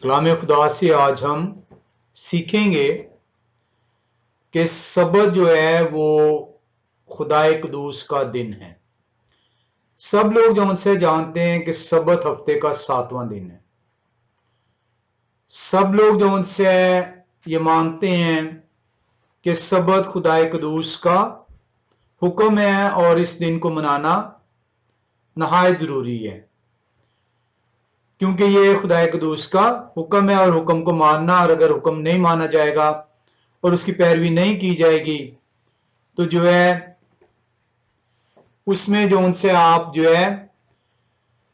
कलाम खुदा से आज हम सीखेंगे कि सबत जो है वो खुदाए कदूस का दिन है। सब लोग जो उनसे जानते हैं कि सबत हफ्ते का 7वां दिन है। सब लोग जो उनसे ये मानते हैं कि सबत खुदाए कदूस का हुक्म है और इस दिन को मनाना नहायत जरूरी है, क्योंकि ये खुदाए कदूस का हुक्म है और हुक्म को मानना, और अगर हुक्म नहीं माना जाएगा और उसकी पैरवी नहीं की जाएगी तो जो है उसमें जो उनसे आप जो है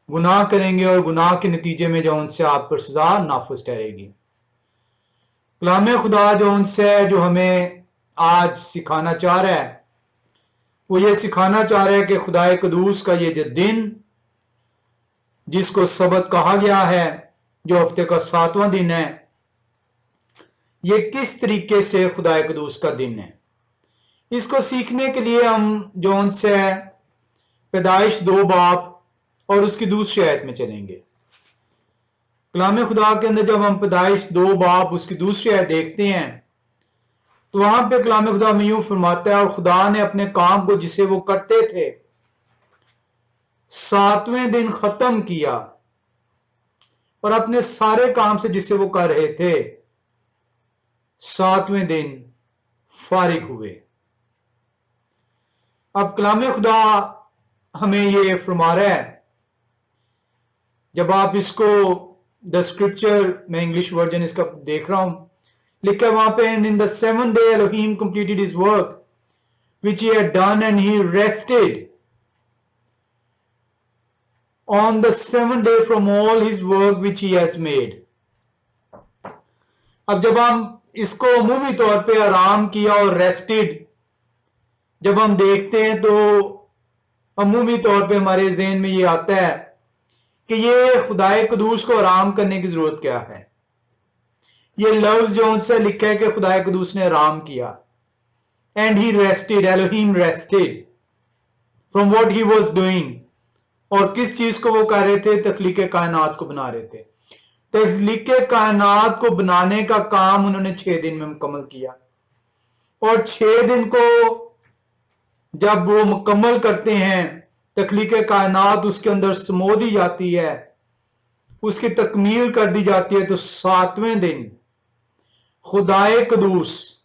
गुनाह करेंगे और गुनाह के नतीजे में जो उनसे आप पर सजा नाफिज ठहरेगी। कलाम खुदा जो उनसे जो हमें आज सिखाना चाह रहा है वो ये सिखाना चाह रहा है कि खुदाए कदूस का ये जो दिन जिसको सबत कहा गया है, जो हफ्ते का 7वां दिन है, ये किस तरीके से खुदाए कदूस का दिन है। इसको सीखने के लिए हम जो उनसे पैदाइश 2 बाब और उसकी दूसरी आयत में चलेंगे। कलाम खुदा के अंदर जब हम पैदाइश 2 बाब उसकी दूसरी आयत देखते हैं तो वहां पे कलाम खुदा में यूं फरमाता है, और खुदा ने अपने काम को जिसे वो करते थे 7वें दिन खत्म किया और अपने सारे काम से जिसे वो कर रहे थे 7वें दिन फारिग हुए। अब कलाम खुदा हमें ये फरमा रहा है, जब आप इसको द स्क्रिप्चर में इंग्लिश वर्जन इसका देख रहा हूं, लिखा है वहां पे, in the 7th day Elohim completed his work which he had done and he rested on the 7th day from all his work which he has made। अब जब हम इसको अमूमी तौर पे आराम किया और रेस्टेड जब हम देखते हैं तो अमूमी तौर पे हमारे ज़हन में ये आता है कि ये खुदाए कदूस को आराम करने की जरूरत क्या है। ये लफ्ज जो उनसे लिखा है कि खुदाए कदूस ने आराम किया, and he rested, Elohim rested from what he was doing, और किस चीज को वो कर रहे थे, तख्लीक कायनात को बना रहे थे। तख्लीक कायनात को बनाने का काम उन्होंने 6 दिन में मुकम्मल किया, और 6 दिन को जब वो मुकम्मल करते हैं, तख्लीक कायनात उसके अंदर समो दी जाती है, उसकी तकमील कर दी जाती है, तो 7वें दिन खुदाए कदूस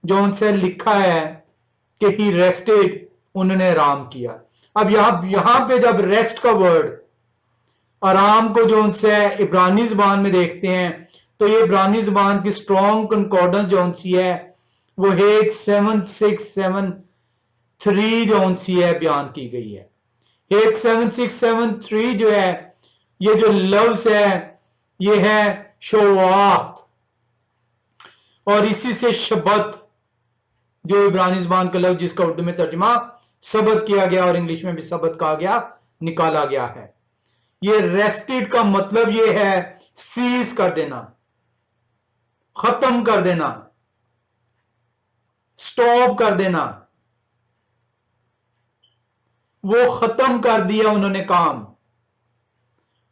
जो उनसे लिखा है कि ही रेस्टेड, उन्होंने आराम किया। अब यहां पे जब रेस्ट का वर्ड आराम को जो उनसे इब्रानी जबान में देखते हैं तो ये इब्रानी जबान की स्ट्रॉन्ग कंकॉर्डेंस जो उनसी है वो H7673 जो उनसी है बयान की गई है। H7673 जो है, ये जो लफ्ज है ये है शोवात, और इसी से शबत जो इब्रानी ज़बान का लफ्ज जिसका उर्दू में तर्जुमा सबत किया गया और इंग्लिश में भी सबत कहा गया, निकाला गया है। ये रेस्टेड का मतलब ये है सीज कर देना, खत्म कर देना, स्टॉप कर देना। वो खत्म कर दिया उन्होंने काम,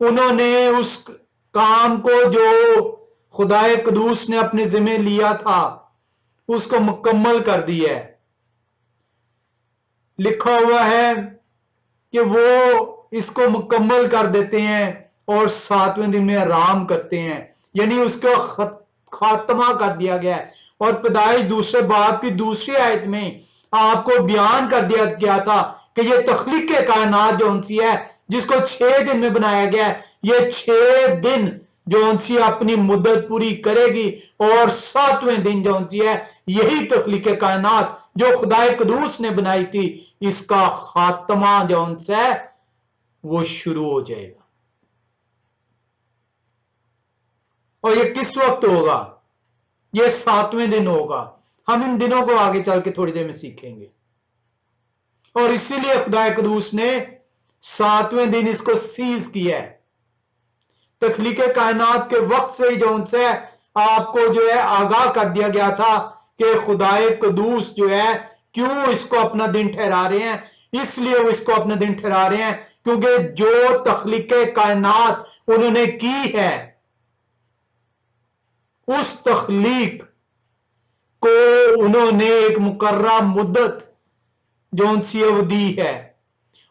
उन्होंने उस काम को जो खुदाए कदूस ने अपने जिम्मे लिया था उसको मुकम्मल कर दिया है। लिखा हुआ है कि वो इसको मुकम्मल कर देते हैं और 7वें दिन में आराम करते हैं, यानी उसका खात्मा कर दिया गया है। और पैदाइश 2 बाब की दूसरी आयत में आपको बयान कर दिया गया था कि ये तख्लीक कायनात जो उनसी है जिसको 6 दिन में बनाया गया है, ये 6 दिन जो उनसी अपनी मुद्दत पूरी करेगी, और 7वें दिन जो उनसी है यही तख्लीक कायनात जो खुदाए कदूस ने बनाई थी, इसका खात्मा जो उनसे वो शुरू हो जाएगा। और ये किस वक्त होगा? ये 7वें दिन होगा। हम इन दिनों को आगे चल के थोड़ी देर में सीखेंगे, और इसीलिए खुदाए कदूस ने 7वें दिन इसको सीज किया है। तख्लीक कायनात के वक्त से ही जो उनसे आपको जो है आगाह कर दिया गया था कि खुदाए कदूस जो है क्यों इसको अपना दिन ठहरा रहे हैं। इसलिए वो इसको अपना दिन ठहरा रहे हैं क्योंकि जो तख्लीक कायनात उन्होंने की है उस तख्लीक को उन्होंने एक मुकर्रर मुद्दत जौन सी अवधि है,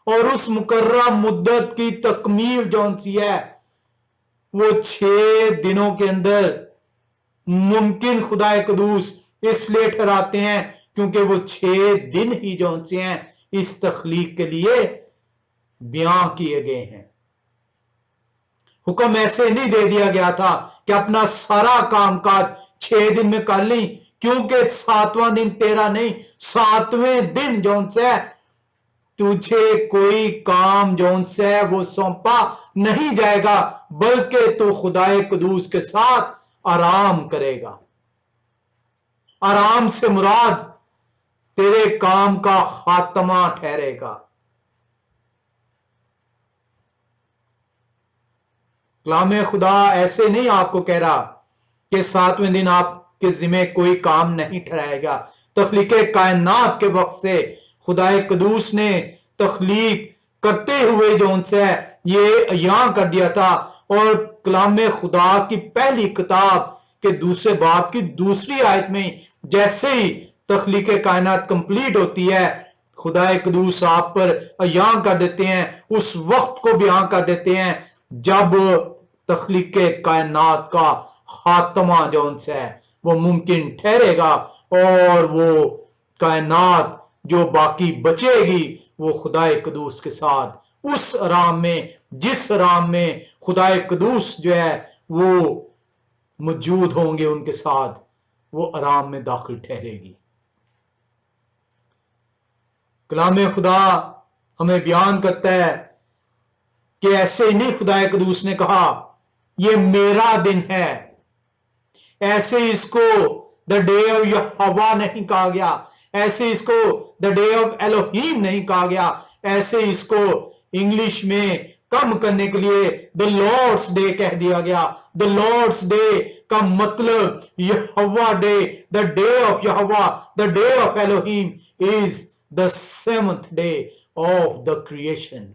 और उस मुकर्रर मुद्दत की तकमील जौन सी है वो 6 दिनों के अंदर मुमकिन खुदा कदूस इसलिए ठहराते हैं क्योंकि वो 6 दिन ही जौन से हैं इस तख्लीक के लिए बयां किए गए हैं। हुक्म ऐसे नहीं दे दिया गया था कि अपना सारा कामकाज 6 दिन में कर ली, क्योंकि 7वां दिन तेरा नहीं, 7वें दिन जौन से तुझे कोई काम जौन से वो सौंपा नहीं जाएगा, बल्कि तू खुदाए कदूस के साथ आराम करेगा। आराम से मुराद तेरे काम का खात्मा ठहरेगा। कलाम खुदा ऐसे नहीं आपको कह रहा कि 7वें दिन आपके जिम्मे कोई काम नहीं ठहराएगा। तख्लीके कायनात के वक्त से खुदाए कदूस ने तख्लीक करते हुए जो उनसे ये अयां कर दिया था, और कलाम खुदा की पहली किताब के दूसरे बाब की दूसरी आयत में जैसे ही तख्लीके कायनात कंप्लीट होती है, खुदाए कदूस आप पर अयां कर देते हैं, उस वक्त को बयां कर देते हैं जब तख्लीके कायनात का खात्मा जौन से है वो मुमकिन ठहरेगा, और वो कायनात जो बाकी बचेगी वो खुदाए कदूस के साथ उस आराम में, जिस आराम में खुदाए कदूस जो है वो मौजूद होंगे उनके साथ, वो आराम में दाखिल ठहरेगी। कलाम खुदा हमें बयान करता है कि ऐसे ही नहीं खुदाए कदूस ने कहा ये मेरा दिन है, ऐसे इसको द डे ऑफ यहोवा नहीं कहा गया, ऐसे इसको द डे ऑफ एलोहीम नहीं कहा गया, ऐसे इसको इंग्लिश में कम करने के लिए द लॉर्ड्स डे कह दिया गया। द लॉर्ड्स डे का मतलब Jehovah day, the day of Jehovah, the day of Elohim is the 7th day of the creation.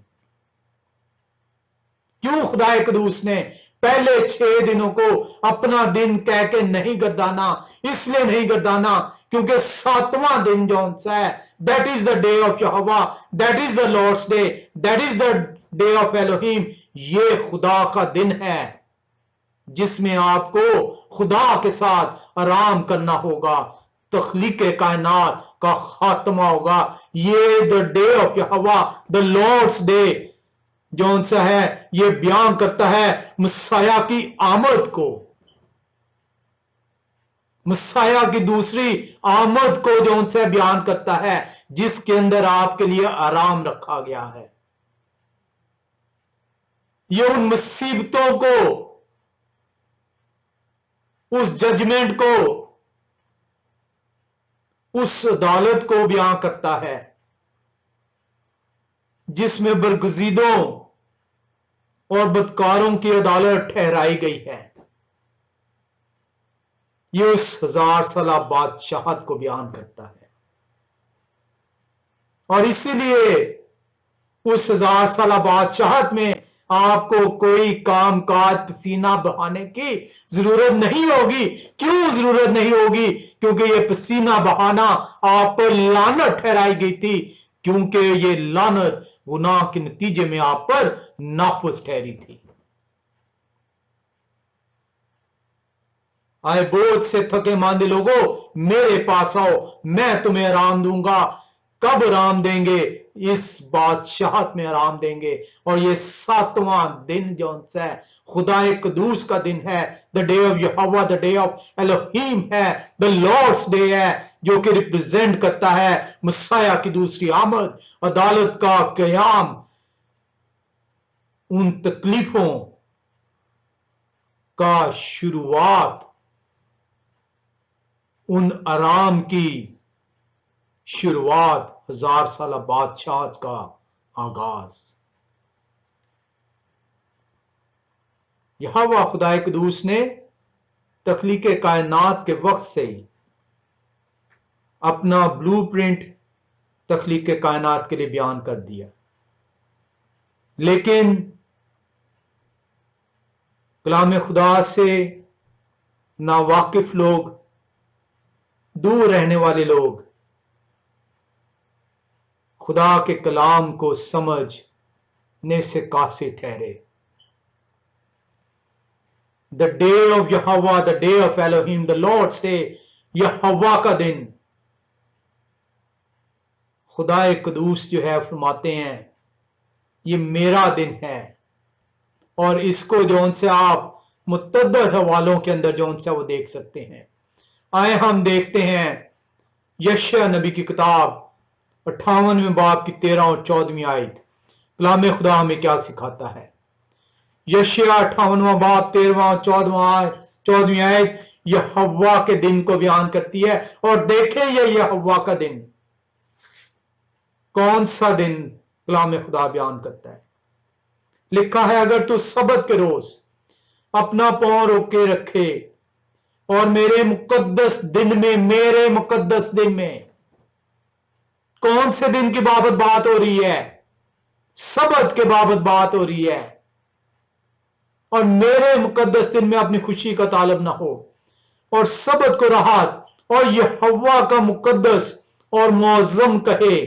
क्यों खुदाए कदूस ने पहले 6 दिनों को अपना दिन कह के नहीं गर्दाना? इसलिए नहीं गर्दाना क्योंकि 7वां दिन जौन सा है that is the day of Jehovah, that is the Lord's day, that is the day of Elohim. ये खुदा का दिन है जिसमें आपको खुदा के साथ आराम करना होगा, तख्लीक कायनात का खात्मा होगा। ये the day of Jehovah, the Lord's day जौन सा है ये बयान करता है मसाया की आमद को, मसाया की दूसरी आमद को जौन सा बयान करता है, जिसके अंदर आपके लिए आराम रखा गया है। ये उन मुसीबतों को, उस जजमेंट को, उस अदालत को बयान करता है जिसमें बरगजीदों और बदकारों की अदालत ठहराई गई है। ये उस 1000 साला बादशाहत को बयान करता है, और इसीलिए उस 1000 साला बादशाहत में आपको कोई काम काज पसीना बहाने की जरूरत नहीं होगी। क्यों जरूरत नहीं होगी? क्योंकि ये पसीना बहाना आप पर लानत ठहराई गई थी, क्योंकि ये लानत गुनाह के नतीजे में आप पर नाफुज ठहरी थी। आए बोझ से थके मांदे लोगों, मेरे पास आओ, मैं तुम्हें आराम दूंगा। कब आराम देंगे? इस बादशाहत में आराम देंगे। और ये 7वां दिन जौन सा है खुदाए कदूस का दिन है, the day of Jehovah, the day of Elohim है, द लॉर्ड्स डे है, जो कि रिप्रेजेंट करता है मसाया की दूसरी आमद, अदालत का कयाम, उन तकलीफों का शुरुआत, उन आराम की शुरुआत, 1000 साला बादशाहत का आगाज। यहोवा खुदाए कदूस ने तख्लीके कायनात के वक्त से ही अपना ब्लूप्रिंट तख्लीके कायनात के लिए बयान कर दिया, लेकिन कलाम खुदा से ना वाकिफ लोग, दूर रहने वाले लोग खुदा के कलाम को समझने से कासिर ठहरे। The day of Jehovah, the day of Elohim, the Lord's day, Jehovah का दिन। खुदा कदूस जो है फरमाते हैं ये मेरा दिन है, और इसको जो से आप मुतअद्दिद हवालों के अंदर जो से वो देख सकते हैं। आए हम देखते हैं यशायाह नबी की किताब 58वें बाब की 13 और 14वीं आयत। कलाम खुदा हमें क्या सिखाता है? यशायाह 58वां बाब 13वां और 14वीं आयत यहोवा के दिन को बयान करती है। और देखें ये यहोवा का दिन कौन सा दिन कलाम खुदा बयान करता है। लिखा है, अगर तू सबत के रोज अपना पांव रोके रखे और मेरे मुकद्दस दिन में, कौन से दिन की बाबत बात हो रही है? सबत के बाबत बात हो रही है। और मेरे मुकद्दस दिन में अपनी खुशी का तालब ना हो, और सबत को राहत और यहोवा का मुकद्दस और मुअज्जम कहे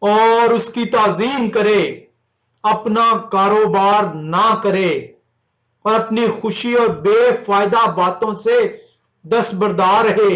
और उसकी ताजीम करे, अपना कारोबार ना करे और अपनी खुशी और बेफायदा बातों से दस्तबरदार रहे,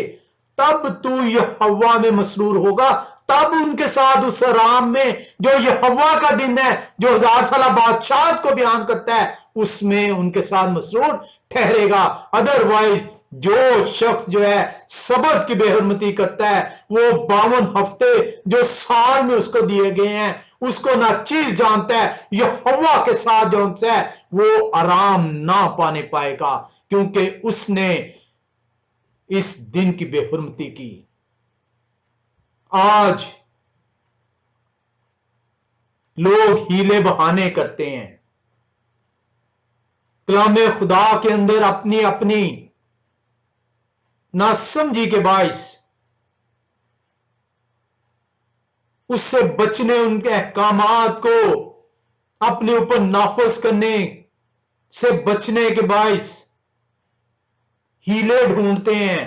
तब तू यहोवा में मसरूर होगा। तब उनके साथ उस आराम में जो यहोवा का दिन है, जो 1000 साल बादशाह को बयान करता है, उसमें उनके साथ मसरूर ठहरेगा। अदरवाइज जो शख्स जो है सबत की बेहरमती करता है, वो 52 हफ्ते जो साल में उसको दिए गए हैं उसको ना चीज जानता है, यहोवा के साथ जो है वो आराम ना पाने पाएगा, क्योंकि उसने इस दिन की बेहुरमती की। आज लोग हीले बहाने करते हैं, कलाम खुदा के अंदर अपनी अपनी नासमझी के बाइस उससे बचने, उनके अहकामात को अपने ऊपर नाफज करने से बचने के बाइस हीले ढूंढते हैं।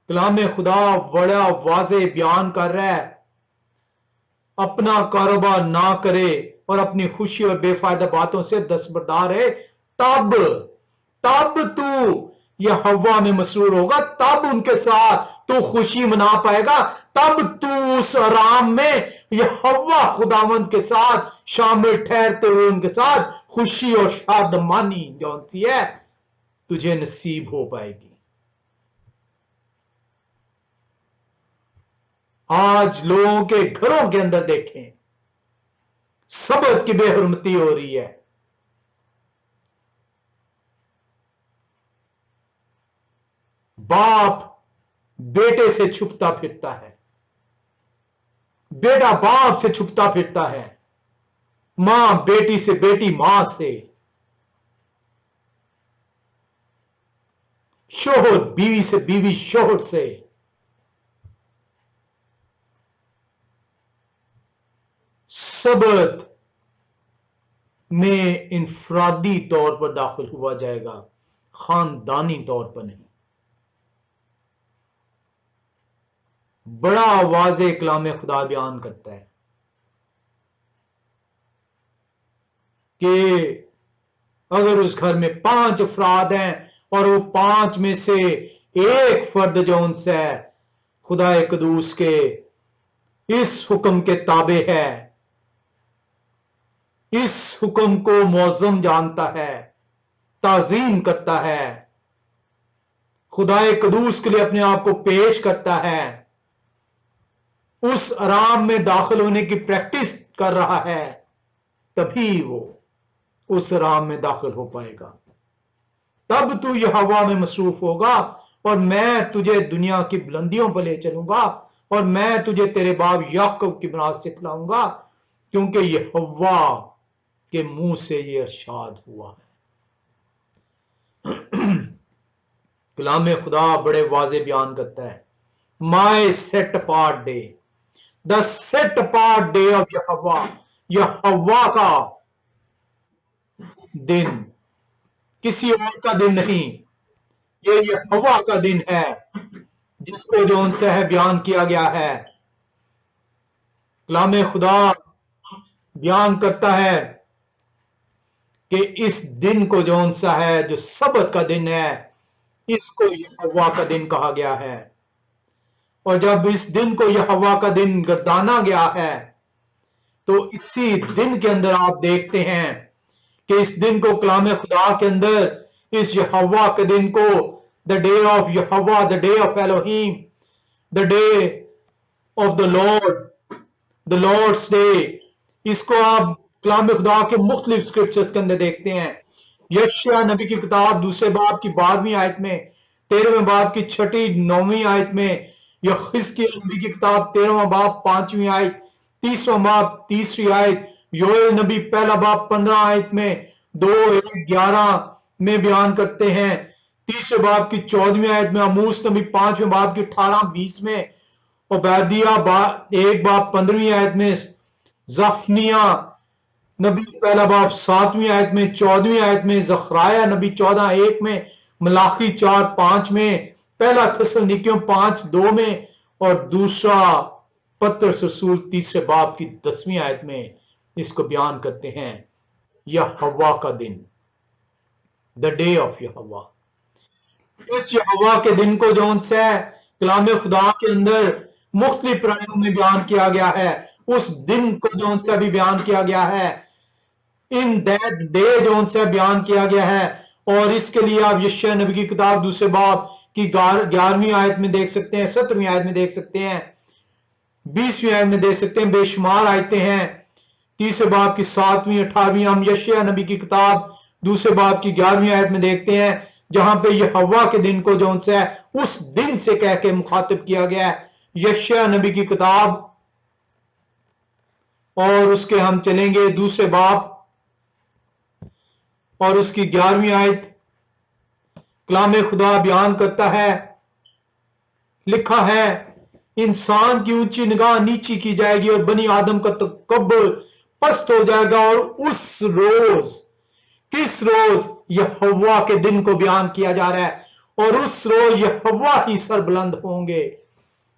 कलाम खुदा बड़ा वाज़े बयान कर रहा है, अपना कारोबार ना करे और अपनी खुशी और बेफायदा बातों से दस्तबरदार है, तब तू यहोवा में मसरूर होगा, तब उनके साथ तू खुशी मना पाएगा, तब तू उस आराम में यहोवा खुदावंद के साथ शामिल ठहरते हुए उनके साथ खुशी और शादमानी जो सी है तुझे नसीब हो पाएगी। आज लोगों के घरों के अंदर देखें सबत की बेहुरमती हो रही है। बाप बेटे से छुपता फिरता है, बेटा बाप से छुपता फिरता है, मां बेटी से, बेटी मां से, शोहर बीवी से, बीवी शोहर से। सबत में इंफरादी तौर पर दाखिल हुआ जाएगा, खानदानी तौर पर नहीं। बड़ा वाज़े कलाम खुदा बयान करता है कि अगर उस घर में 5 अफराद हैं और वो 5 में से एक फर्द जो उनसे है खुदा कदूस के इस हुक्म के ताबे है, इस हुक्म को मौजम जानता है, ताजीम करता है, खुदाए कदूस के लिए अपने आप को पेश करता है, उस आराम में दाखिल होने की प्रैक्टिस कर रहा है, तभी वो उस आराम में दाखिल हो पाएगा। तब तू यहोवा में मसरूफ होगा और मैं तुझे दुनिया की बुलंदियों पर ले चलूंगा और मैं तुझे तेरे बाप याकूब की बनावट सिखलाऊंगा, क्योंकि यहोवा के मुंह से ये इरशाद हुआ है। कलाम खुदा बड़े वाज़े बयान करता है, my set apart day, the set apart day of Jehovah, Jehovah का दिन किसी और का दिन नहीं, ये यहोवा का दिन है जिसको जो उनसे है बयान किया गया है। कलाम खुदा बयान करता है कि इस दिन को जो सा है, जो सबत का दिन है, इसको यहोवा का दिन कहा गया है। और जब इस दिन को यहोवा का दिन गर्दाना गया है, तो इसी दिन के अंदर आप देखते हैं कि इस दिन को कलाम खुदा के अंदर इस यहोवा के दिन को the day of Jehovah, the day of Elohim, the day of the Lord, the Lord's day, इसको आप कलाम खुदा के मुख्तलिफ स्क्रिप्चर्स के अंदर देखते हैं। यशायाह नबी की किताब दूसरे बाब की 12वीं आयत में, 13वें बाब की 6ठी 9वीं आयत में, यहिजकिय्याह नबी की किताब 13वां बाब 5वीं आयत, 30वां बाब 3री आयत, योएल नबी पहला बाब 15 आयत में, 2:11 में बयान करते हैं, तीसरे बाब की 14वीं आयत में, आमूस नबी 5वें बाब की 18-20 में, ओबैदिया 1 बाब 15वीं आयत में, जफनिया नबी पहला बाब 7वीं आयत में, 14वीं आयत में, जखराया नबी 14:1 में, मलाकी 4:5 में, पहला थिस्सलुनीकियों 5:2 में, और दूसरा पत्रस रसूल तीसरे बाब की 10वीं आयत में इसको बयान करते हैं, यहोवा का दिन, द डे ऑफ यहोवा। इस यहोवा के दिन को जो से कलाम खुदा के अंदर मुख्तलिफ रायों में बयान किया गया है, उस दिन को जो से भी बयान किया गया है, इन दैट डे जो उनसे बयान किया गया है। और इसके लिए आप यशायाह नबी की किताब दूसरे बाब की 11वीं आयत में देख सकते हैं, 17वीं आयत में देख सकते हैं, 20वीं आयत में देख सकते हैं, बेशुमार आयतें हैं। तीसरे बाब की 7वीं 18वीं हम यशायाह नबी की किताब दूसरे बाब की 11वीं आयत में देखते हैं, जहां पे यहोवा के दिन को जो उनसे उस दिन से कह के मुखातिब किया गया है। यशायाह नबी की किताब और उसके हम चलेंगे दूसरे बाब और उसकी 11वीं आयत, कलाम खुदा बयान करता है, लिखा है, इंसान की ऊंची निगाह नीची की जाएगी और बनी आदम का तकब्बुर पस्त हो जाएगा। और उस रोज, किस रोज? यहोवा के दिन को बयान किया जा रहा है। और उस रोज यहोवा ही सरबुलंद होंगे,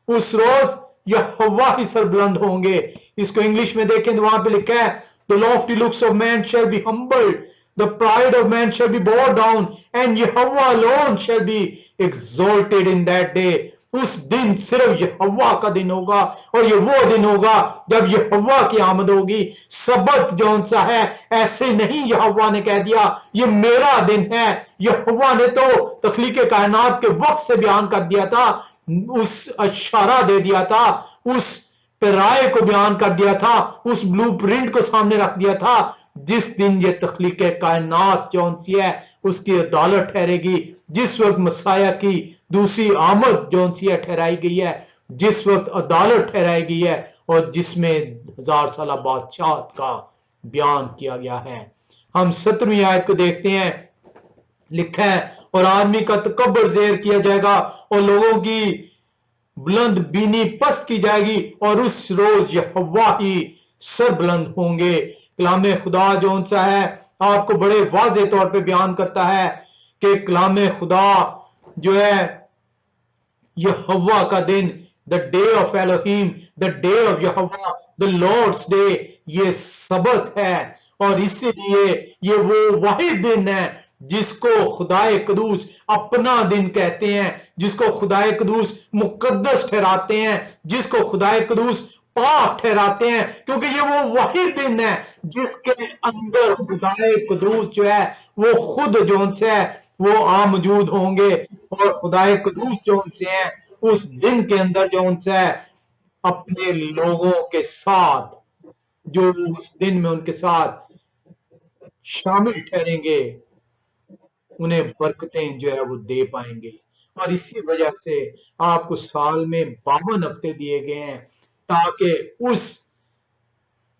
उस रोज यहोवा ही सरबुलंद होंगे। इसको इंग्लिश में देखें तो वहां पे लिखा है, the Lofty looks of man shall be humbled, the pride of man shall be brought down, and Jehovah alone shall be exalted in that day. उस दिन सिर्फ यहोवा का दिन होगा, और ये वो दिन होगा जब यहोवा की आमद होगी। सबत जौन सा है, ऐसे नहीं यहोवा ने कह दिया ये मेरा दिन है। यहोवा ने तो तख्लीक कायनात के वक्त से बयान कर दिया था, उस इशारा दे दिया था, उस राय को बयान कर दिया था, उस ब्लूप्रिंट को सामने रख दिया था। जिस दिन ये तख्लीक कायनात जौन सी है उसकी अदालत ठहरेगी, जिस वक्त मसाया की दूसरी आमद जौन सी है ठहराई गई है, जिस वक्त अदालत ठहराई गई है, और जिसमें 1000 साल बादशाह का बयान किया गया है। हम 17वीं आयत को देखते हैं, लिखा है, और आदमी का तकब्बुर ज़ेर किया जाएगा और लोगों की बुलंद बीनी पस्त की जाएगी, और उस रोज यहोवा ही सरबुलंद होंगे। कलाम खुदा जो सा है आपको बड़े वाज़े तौर पे बयान करता है कि कलाम खुदा जो है यहोवा का दिन, the day of Elohim, the day of Jehovah, the Lord's day, ये सबत है। और इसीलिए ये वो वाहिद दिन है जिसको खुदाए कदूस अपना दिन कहते हैं, जिसको खुदाए कदूस मुकद्दस ठहराते हैं, जिसको खुदाए कदूस पाक ठहराते हैं, क्योंकि ये वो वही दिन है जिसके अंदर खुदाए कदूस जो है वो खुद जोन से है वो आ मौजूद होंगे। और खुदाए कदूस जोन से है उस दिन के अंदर जोन से है अपने लोगों के साथ, जो उस दिन में उनके साथ शामिल ठहरेंगे, उन्हें बरकतें जो है वो दे पाएंगे। और इसी वजह से आपको साल में 52 हफ्ते दिए गए हैं, ताकि उस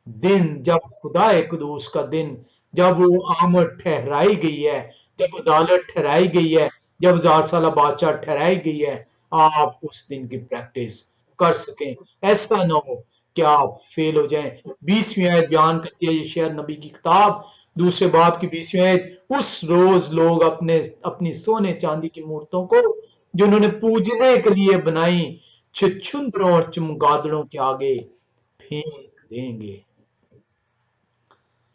दिन जब खुदाए कुदूस का दिन, जब वो आमद ठहराई गई है, जब अदालत ठहराई गई है, जब 1000 साल बादशाह ठहराई गई है, आप उस दिन की प्रैक्टिस कर सकें। ऐसा ना हो कि आप फेल हो जाएं। 20वीं आयत बयान करती है यशायाह नबी की किताब दूसरे बाब की 20वीं आयत, उस रोज लोग अपने अपनी सोने चांदी की मूर्तों को जो उन्होंने पूजने के लिए बनाई छुछुंदरों और चमगादड़ों के आगे फेंक देंगे।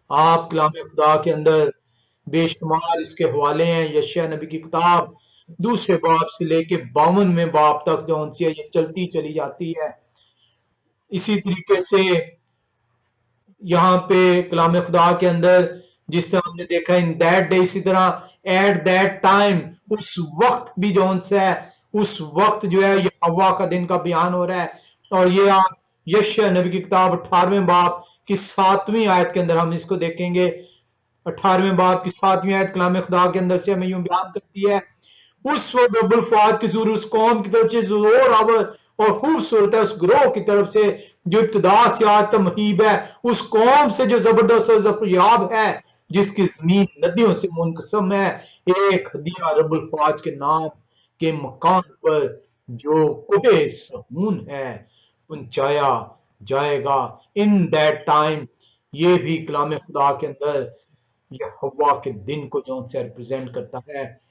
आप कलाम खुदा के अंदर बेशुमार इसके हवाले हैं। यशायाह नबी की किताब दूसरे बाब से लेके 52वें बाब तक जो सी है ये चलती चली जाती है। इसी तरीके से यहाँ पे कलाम खुदा के अंदर जिस तरह हमने देखा इन दैट डे, इसी तरह एट दैट टाइम, उस वक्त भी जो है उस वक्त जो है ये हवा का दिन का बयान हो रहा है। और ये आप यशायाह नबी की किताब 18वें बाब की 7वीं आयत के अंदर हम इसको देखेंगे। 18वें बाब की 7वीं आयत कलाम खुदा के अंदर से हमें यूं बयान करती है, उस वक्त रब्बुल फवाद की जरूर उस कौम की तरफ से जो जोर आवर और खूबसूरत है, उस ग्रोह की तरफ से जो इब्तदा से आज तक मुहीब है, उस कौम से जो जबरदस्त और जफरयाब है, जिसकी जमीन नदियों से मुनकसम है, एक हदिया रब्बुल फवाद के नाम के मकान पर जो कोहे सहून है पहुंचाया जाएगा। इन दैट टाइम, ये भी कलाम खुदा के अंदर यह हवा के दिन को जो से रिप्रेजेंट करता है।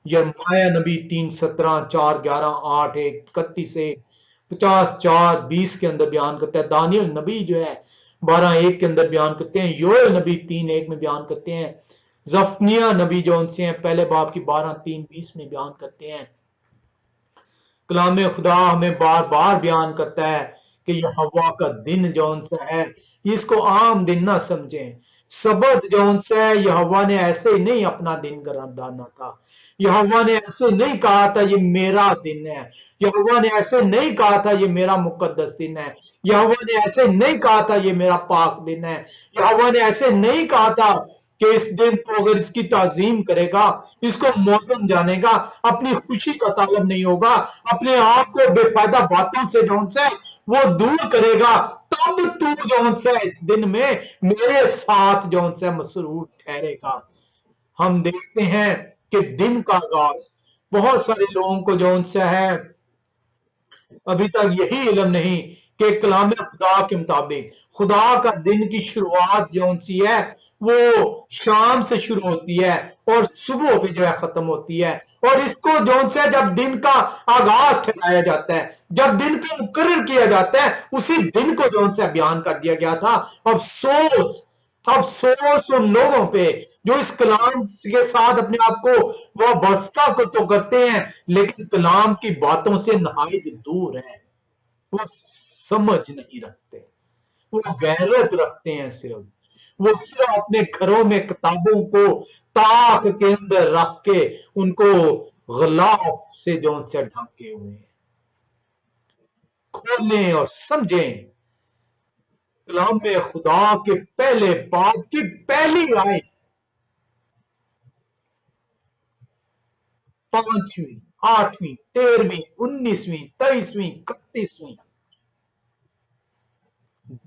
यरमाया नबी 3:17, 4:11, 8:31 से 50:4-20 के अंदर बयान करता है। दानियल नबी जो है 12:1 के अंदर बयान करते हैं। योएल नबी 3:1 में बयान करते हैं। जफनिया नबी जो उनसे हैं पहले बाब की 12:3-20 में बयान करते हैं। कलाम खुदा हमें बार बार बयान करता है कि यह हवा का दिन जौन सा है इसको आम दिन ना समझें। सबद जौन सा है यहोवा ने ऐसे ही नहीं अपना दिन गरादाना था। यहोवा ने ऐसे नहीं कहा था ये मेरा दिन है। यहोवा ने ऐसे नहीं कहा था ये मेरा मुकद्दस दिन है। यहोवा ने ऐसे नहीं कहा था ये मेरा पाक दिन है। यहोवा ने ऐसे नहीं कहा था कि इस दिन को अगर इसकी ताजीम करेगा, इसको मौसम जानेगा, अपनी खुशी का तालब नहीं होगा, अपने आप को बेफायदा बातों से जौन से वो दूर करेगा, तब तू जौन से इस दिन में मेरे साथ जौन से मसरूर ठहरेगा। हम देखते हैं कि दिन का आगाज बहुत सारे लोगों को जौन सा है अभी तक यही इल्म नहीं कि कलाम खुदा के मुताबिक खुदा का दिन की शुरुआत जौन सी है वो शाम से शुरू होती है और सुबह पे जो है खत्म होती है। और इसको जौन सा जब दिन का आगाज ठहराया जाता है, जब दिन का मुकर्रर किया जाता है, उसी दिन को जौन सा बयान कर दिया गया था। अफसोस उन लोगों पे जो इस कलाम के साथ अपने आप को वाबस्ता को तो करते हैं लेकिन कलाम की बातों से नहायत दूर है। वो समझ नहीं रखते, वो गैरत रखते हैं। वो सिर्फ अपने घरों में किताबों को ताक के अंदर रख के उनको गलाफ से जौन से ढके हुए हैं। खोलें और समझें कलाम में खुदा के पहले बाब की पहली आयत 5वीं, 8वीं, 13वीं, 19वीं, 23वीं, 31वीं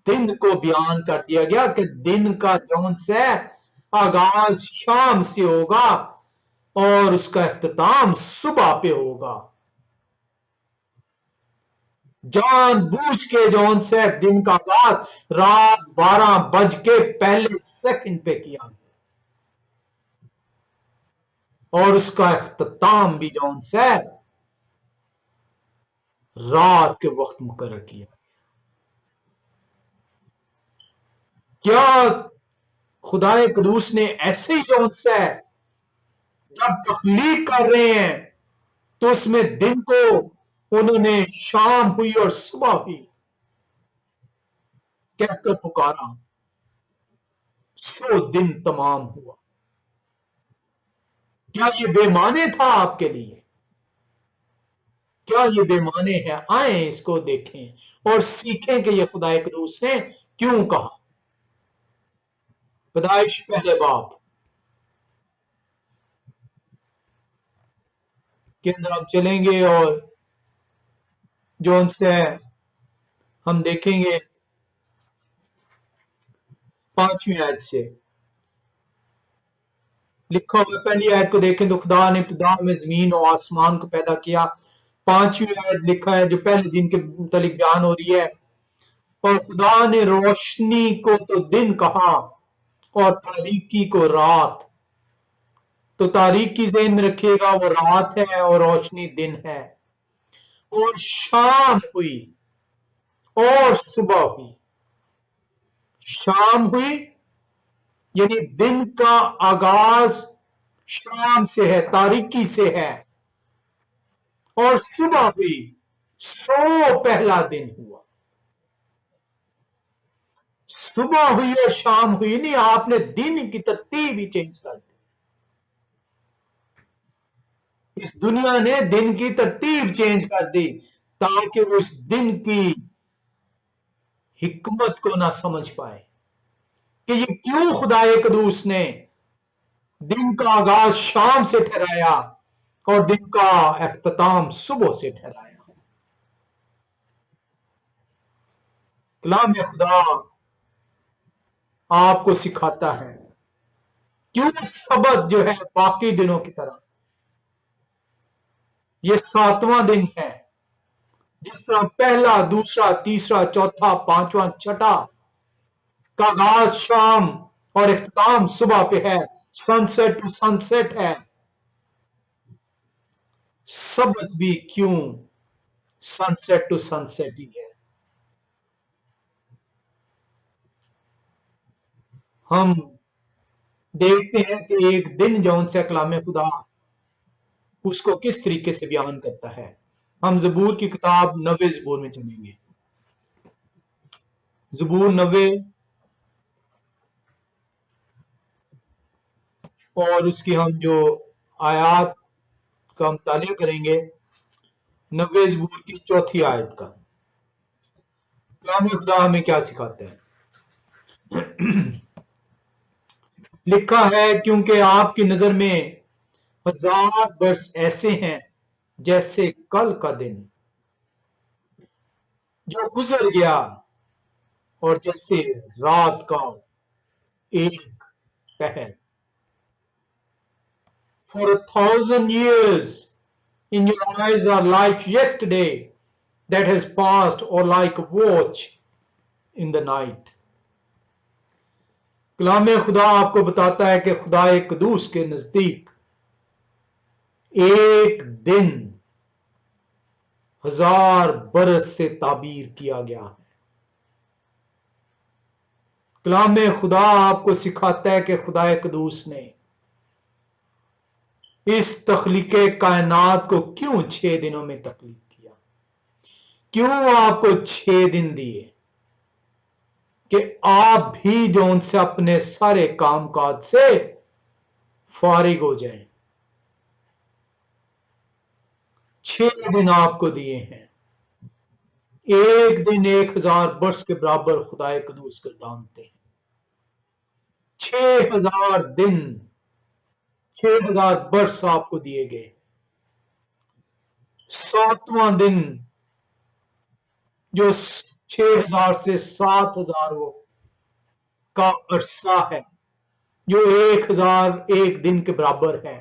दिन को बयान कर दिया गया कि दिन का जौन से आगाज शाम से होगा और उसका इख्तिताम सुबह पे होगा। जानबूझ के जौन से दिन का आगाज रात 12 बज के पहले सेकंड पे किया और उसका इख्तिताम भी जौन से रात के वक्त मुकर्रर किया। क्या खुदाए कदूस ने ऐसे ही जौन से जब तख्लीक कर रहे हैं तो उसमें दिन को उन्होंने शाम हुई और सुबह हुई कहकर पुकारा, सो दिन तमाम हुआ। क्या ये बेमाने था आपके लिए? क्या ये बेमाने है? आए इसको देखें और सीखें कि ये खुदाए कदूस ने क्यों कहा। पैदाइश पहले बाप के अंदर हम चलेंगे और जो उनसे हम देखेंगे 5वीं आयत से लिखा हुआ। पहली आयत को देखें तो खुदा ने इब्तिदा में जमीन और आसमान को पैदा किया। 5वीं आयत लिखा है जो पहले दिन के मुतालिक बयान हो रही है, और खुदा ने रोशनी को तो दिन कहा और तारीकी को रात। तो तारीकी ज़हन में रखिएगा, वो रात है और रोशनी दिन है। और शाम हुई और सुबह हुई। शाम हुई यानी दिन का आगाज शाम से है, तारीकी से है। और सुबह हुई, सो पहला दिन हुआ। सुबह हुई और शाम हुई नहीं, आपने दिन की तरतीब ही चेंज कर दी। इस दुनिया ने दिन की तरतीब चेंज कर दी ताकि वो इस दिन की हिकमत को ना समझ पाए कि ये क्यों खुदाए कदूस ने दिन का आगाज शाम से ठहराया और दिन का अख्ताम सुबह से ठहराया। कलाम खुदा आपको सिखाता है क्यों सबत जो है बाकी दिनों की तरह ये सातवां दिन है। जिस तरह पहला, दूसरा, तीसरा, चौथा, पांचवा, छठा का आगाज शाम और इख्तिताम सुबह पे है, सनसेट टू सनसेट है, सबत भी क्यों सनसेट टू सनसेट ही है। हम देखते हैं कि एक दिन जौन से कलाम खुदा उसको किस तरीके से बयान करता है। हम जबूर की किताब 90 जबूर में चलेंगे। जबूर 90 और उसकी हम जो आयात का मुतालिया करेंगे, 90 जबूर की चौथी आयत का। कलाम खुदा हमें क्या सिखाते हैं? लिखा है, क्योंकि आपकी नजर में 1000 वर्ष ऐसे हैं जैसे कल का दिन जो गुजर गया और जैसे रात का एक पहर। For 1,000 years in your eyes are like yesterday that has passed, or like a watch in the night. कलाम खुदा आपको बताता है कि खुदा कदूस के नजदीक एक दिन 1000 बरस से ताबीर किया गया है। कलाम खुदा आपको सिखाता है कि खुदा कदूस ने इस तख्लीके कायनात को क्यों 6 दिनों में तख्लीक किया, क्यों आपको 6 दिन दिए कि आप भी जो उनसे अपने सारे कामकाज से फारिग हो जाएं। 6 दिन आपको दिए हैं। एक दिन 1000 वर्ष के बराबर खुदाए कदूस गर्दानते हैं। 6000 दिन, 6000 वर्ष आपको दिए गए। सातवां दिन जो 6000 से 7000 वो का अरसा है, जो 1001 दिन के बराबर है,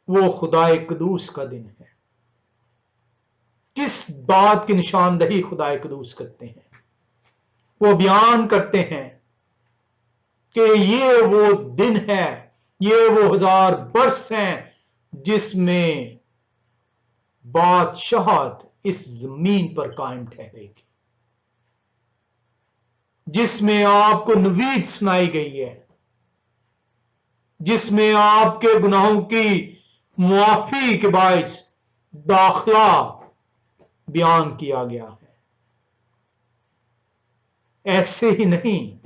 वो खुदाए कदूस का दिन है। किस बात की निशानदही खुदाए कदूस करते हैं? वो बयान करते हैं कि ये वो दिन है, ये वो 1000 वर्ष हैं जिसमें बादशाहत इस जमीन पर कायम ठहरेगी, जिसमें आपको नवीद सुनाई गई है, जिसमें आपके गुनाहों की मुआफी के बायस दाखला बयान किया गया है। ऐसे ही नहीं,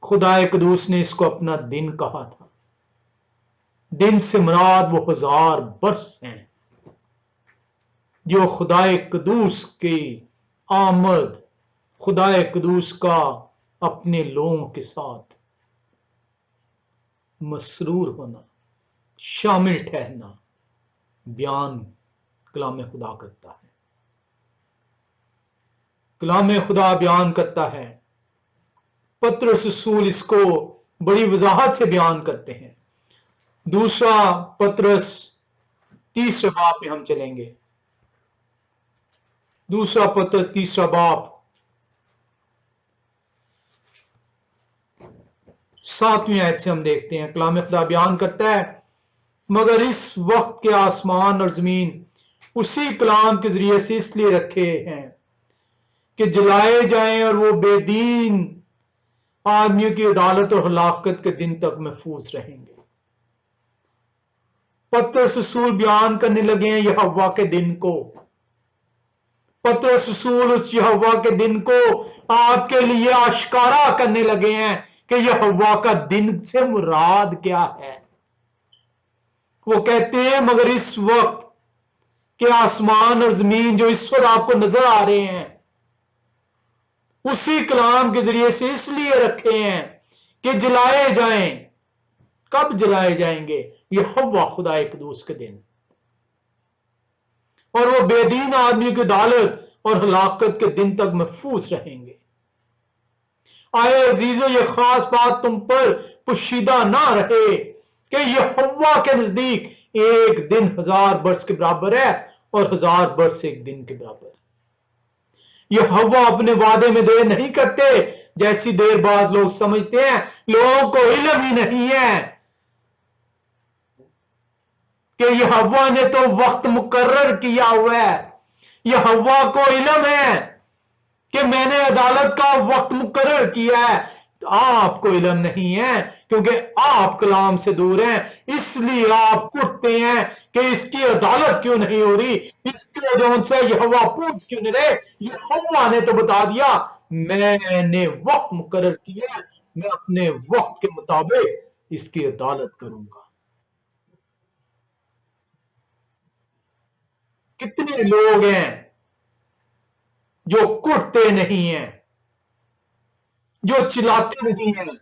खुदाए कदूस ने इसको अपना दिन कहा था। दिन से मुराद वो 1000 वर्ष हैं जो खुदाए कदूस की आमद, खुदाए कदूस का अपने लोगों के साथ मसरूर होना, शामिल ठहरना बयान कलाम खुदा करता है। कलाम खुदा बयान करता है, पतरस रसूल इसको बड़ी वजाहत से बयान करते हैं। दूसरा पतरस 3 बाब में हम चलेंगे। दूसरा पतरस 3 बाब 7वीं आयत से हम देखते हैं, कलाम खुदा बयान करता है, मगर इस वक्त के आसमान और जमीन उसी कलाम के जरिए से इसलिए रखे हैं कि जलाए जाएं और वो बेदीन आदमियों की अदालत और हलाकत के दिन तक महफूज रहेंगे। पतरस रसूल बयान करने लगे हैं यहोवा के दिन को। पतरस रसूल उस यहोवा के दिन को आपके लिए आश्कारा करने लगे हैं कि यहोवा का दिन से मुराद क्या है। वो कहते हैं मगर इस वक्त के आसमान और जमीन जो इस वक्त आपको नजर आ रहे हैं उसी कलाम के जरिए से इसलिए रखे हैं कि जलाए जाएं। कब जलाए जाएंगे? यहोवा खुदा कुद्दूस के दिन, और वो बेदीन आदमी की अदालत और हलाकत के दिन तक महफूज रहेंगे। आए अजीजों, ये खास बात तुम पर पुशीदा ना रहे कि यहोवा के नजदीक एक दिन 1000 वर्ष के बराबर है और 1000 वर्ष एक दिन के बराबर। यहोवा अपने वादे में देर नहीं करते जैसी देरबाज लोग समझते हैं। लोगों को इल्म ही नहीं है कि यहोवा ने तो वक्त मुकर्रर किया हुआ है। यहोवा को इल्म है कि मैंने अदालत का वक्त मुकर्रर किया है। तो आपको इल्म नहीं है क्योंकि आप कलाम से दूर हैं, इसलिए आप कुटते हैं कि इसकी अदालत क्यों नहीं हो रही, इसके जो से यहोवा पूछ क्यों नहीं रहे। यहोवा ने तो बता दिया, मैंने वक्त मुकर्रर किया, मैं अपने वक्त के मुताबिक इसकी अदालत करूंगा। कितने लोग हैं जो कुटते नहीं हैं, जो चिल्लाते नहीं हैं,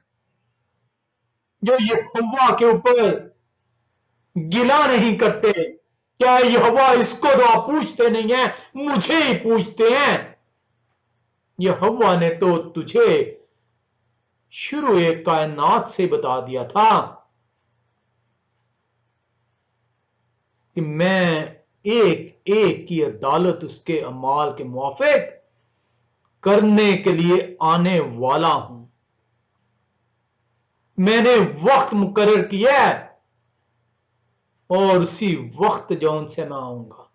जो यहोवा के ऊपर गिला नहीं करते। क्या यहोवा इसको तो आप पूछते नहीं है, मुझे ही पूछते हैं। यहोवा ने तो तुझे शुरू एक कायनात से बता दिया था कि मैं एक एक की अदालत उसके अमाल के मुआफिक करने के लिए आने वाला हूं। मैंने वक्त मुकर्रर किया है और उसी वक्त जौन से मैं आऊंगा।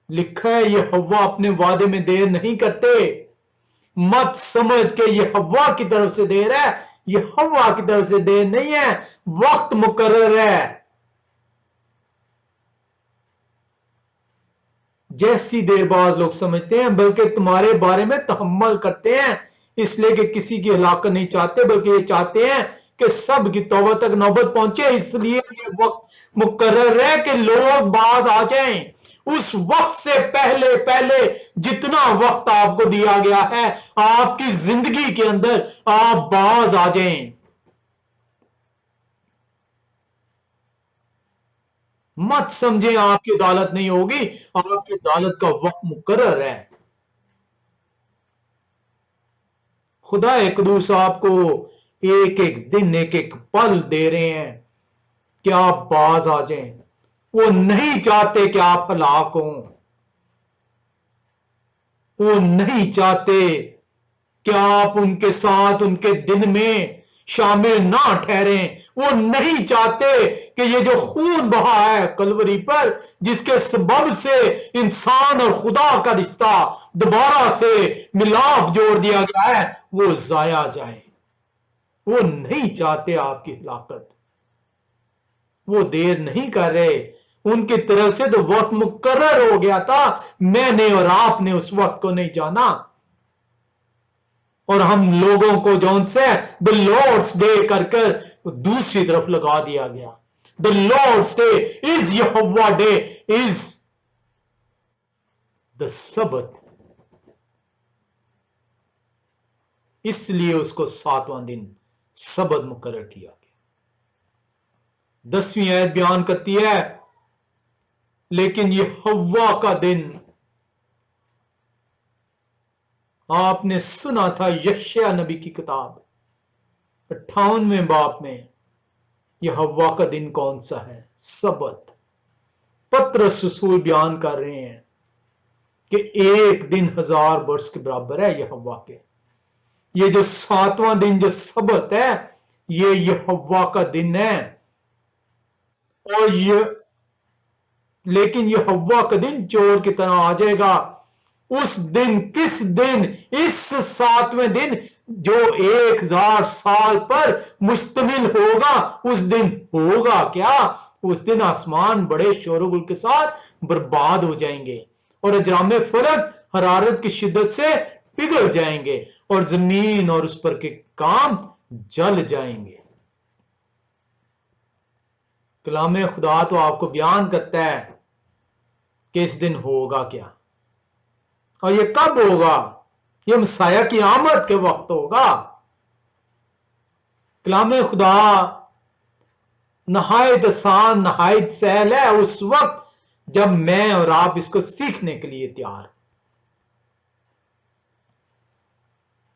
लिखा है यहोवा अपने वादे में देर नहीं करते। मत समझ के यहोवा की तरफ से देर है, यहोवा की तरफ से देर नहीं है, वक्त मुकर्रर है। जैसी देरबाज लोग समझते हैं, बल्कि तुम्हारे बारे में तहम्मुल करते हैं, इसलिए कि किसी की हलाकत नहीं चाहते, बल्कि ये चाहते हैं कि सब की तौबा तक नौबत पहुंचे। इसलिए ये वक्त मुकर्रर है कि लोग बाज आ जाएं। उस वक्त से पहले पहले जितना वक्त आपको दिया गया है आपकी जिंदगी के अंदर, आप बाज आ जाएं। मत समझे आपकी अदालत नहीं होगी, आपकी अदालत का वक्त मुकर्रर है। खुदा कुद्दूस आपको एक एक दिन एक एक पल दे रहे हैं कि आप बाज आ जाएं। वो नहीं चाहते कि आप हलाक हों, वो नहीं चाहते कि आप उनके साथ उनके दिन में शामिल ना ठहरे। वो नहीं चाहते कि ये जो खून बहा है कलवरी पर, जिसके सबब से इंसान और खुदा का रिश्ता दोबारा से मिलाप जोड़ दिया गया है, वो जाया जाए। वो नहीं चाहते आपकी हिलाकत। वो देर नहीं कर रहे, उनकी तरफ से तो वक्त मुकर्रर हो गया था। मैंने और आपने उस वक्त को नहीं जाना, और हम लोगों को जौन से द लॉर्ड्स डे कर कर दूसरी तरफ लगा दिया गया। The Lord's day is Jehovah day, is the sabbath, इसलिए उसको 7वां दिन सबत मुकर्रर किया गया। 10वीं आयत बयान करती है, लेकिन यहोवा का दिन, आपने सुना था यशायाह नबी की किताब 58वें बाब में, यहोवा का दिन कौन सा है? सबत। पतरस रसूल बयान कर रहे हैं कि एक दिन 1000 वर्ष के बराबर है यहोवा के। ये जो 7वां दिन जो सबत है, ये यहोवा का दिन है। और ये लेकिन यहोवा का दिन चोर की तरह आ जाएगा। उस दिन, किस दिन? इस 7वें दिन जो 1000 साल पर मुश्तमिल होगा, उस दिन होगा क्या? उस दिन आसमान बड़े शोरगुल के साथ बर्बाद हो जाएंगे और अजराम फलक हरारत की शिद्दत से पिघल जाएंगे और जमीन और उस पर के काम जल जाएंगे। कलाम खुदा तो आपको बयान करता है कि इस दिन होगा क्या, और ये कब होगा? ये मसाया की आमद के वक्त होगा। कलाम खुदा नहायत आसान, नहायत सहल है उस वक्त जब मैं और आप इसको सीखने के लिए तैयार।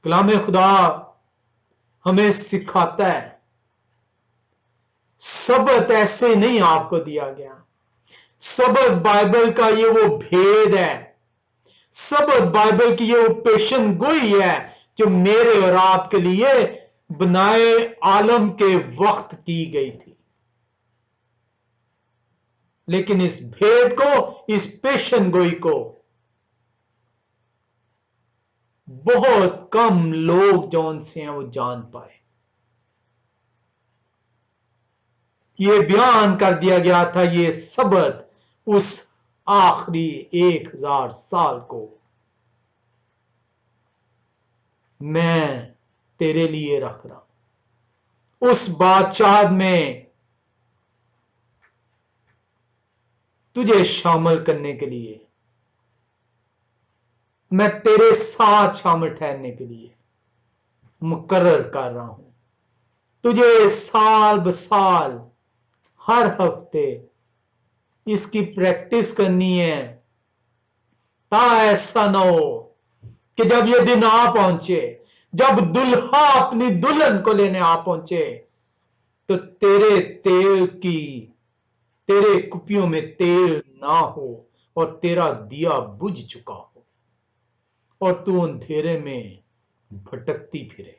कलाम खुदा हमें सिखाता है, सबत ऐसे नहीं आपको दिया गया। सबत बाइबल का ये वो भेद है, सबत बाइबल की ये वो पेशन गोई है जो मेरे और आपके लिए बनाए आलम के वक्त की गई थी। लेकिन इस भेद को, इस पेशन गोई को बहुत कम लोग जौन से हैं वो जान पाए। ये बयान कर दिया गया था, ये सबत उस आखिरी 1000 साल को मैं तेरे लिए रख रहा हूं। उस बादशाह में तुझे शामिल करने के लिए, मैं तेरे साथ शामिल ठहरने के लिए मुकर्रर कर रहा हूं। तुझे साल बसाल हर हफ्ते इसकी प्रैक्टिस करनी है, ता ऐसा ना हो कि जब ये दिन आ पहुंचे, जब दुल्हा अपनी दुल्हन को लेने आ पहुंचे, तो तेरे कुपियों में तेल ना हो और तेरा दिया बुझ चुका हो और तू अंधेरे में भटकती फिरे।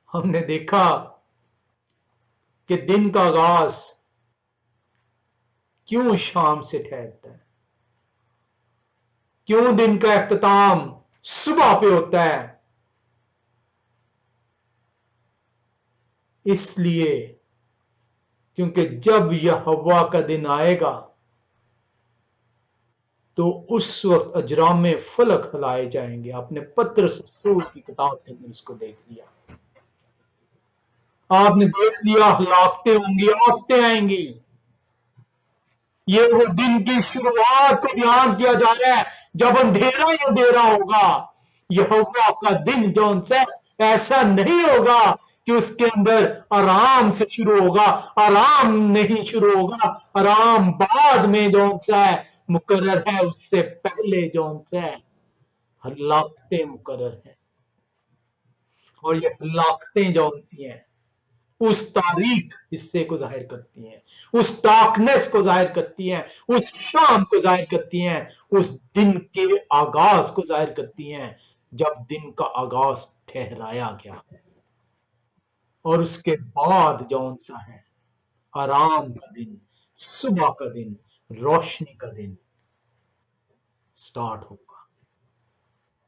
हमने देखा कि दिन का आगाज क्यों शाम से ठहरता है, क्यों दिन का इख्तिताम सुबह पे होता है। इसलिए क्योंकि जब यहोवा का दिन आएगा तो उस वक्त अजराम फलक हिलाए जाएंगे। आपने पतरस रसूल की किताब के अंदर इसको देख लिया, आपने देख लिया, हलाकतें होंगी, आफतें आएंगी। ये वो दिन की शुरुआत को बयान किया जा रहा है जब अंधेरा ही अंधेरा होगा। यहोवा का दिन जौन से ऐसा नहीं होगा कि उसके अंदर आराम से शुरू होगा, आराम नहीं शुरू होगा, आराम बाद में जौन सा है मुकर्रर है, उससे पहले जौन सा है हलाकतें मुकर्रर है। और ये हलाकतें जौन सी हैं उस तारीख हिस्से को जाहिर करती हैं, उस डार्कनेस को जाहिर करती हैं, उस शाम को जाहिर करती हैं, उस दिन के आगाज को जाहिर करती हैं जब दिन का आगाज ठहराया गया है। और उसके बाद जौन सा है आराम का दिन, सुबह का दिन, रोशनी का दिन स्टार्ट होगा।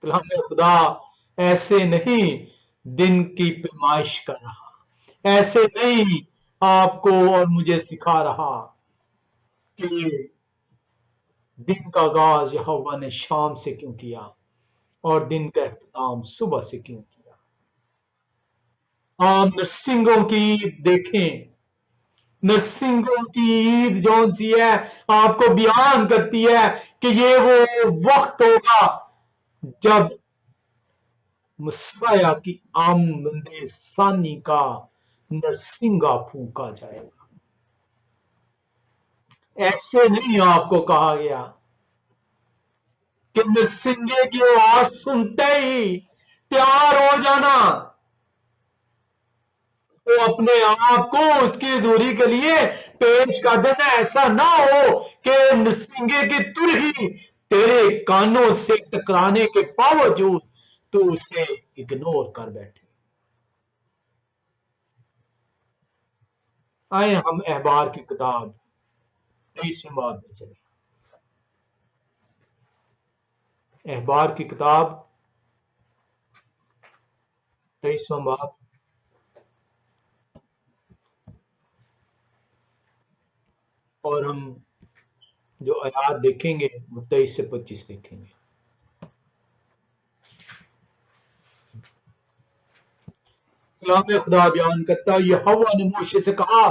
कलाम खुदा ऐसे नहीं दिन की पैमाइश कर रहा, ऐसे नहीं आपको और मुझे सिखा रहा कि दिन का आगाज यहोवा ने शाम से क्यों किया और दिन का अख्ताम सुबह से क्यों किया। आप नरसिंगों की ईद देखें, नरसिंगों की ईद जौन सी है आपको बयान करती है कि ये वो वक्त होगा जब मसाया की आमदे सानी का नरसिंगा फूका जाएगा। ऐसे नहीं आपको कहा गया कि नरसिंगे की आवाज सुनते ही तैयार हो जाना, वो अपने आप को उसकी हजूरी के लिए पेश कर देना। ऐसा ना हो कि नरसिंगे की तुर ही तेरे कानों से टकराने के बावजूद तू उसे इग्नोर कर बैठे। आए हम अहबार की किताब 23वें बाब में चले। अहबार की किताब 23वां बाब और हम जो आयात देखेंगे वो 23 से 25 देखेंगे। कलाम खुदा बयान करता है, यहोवा ने मूसा से कहा,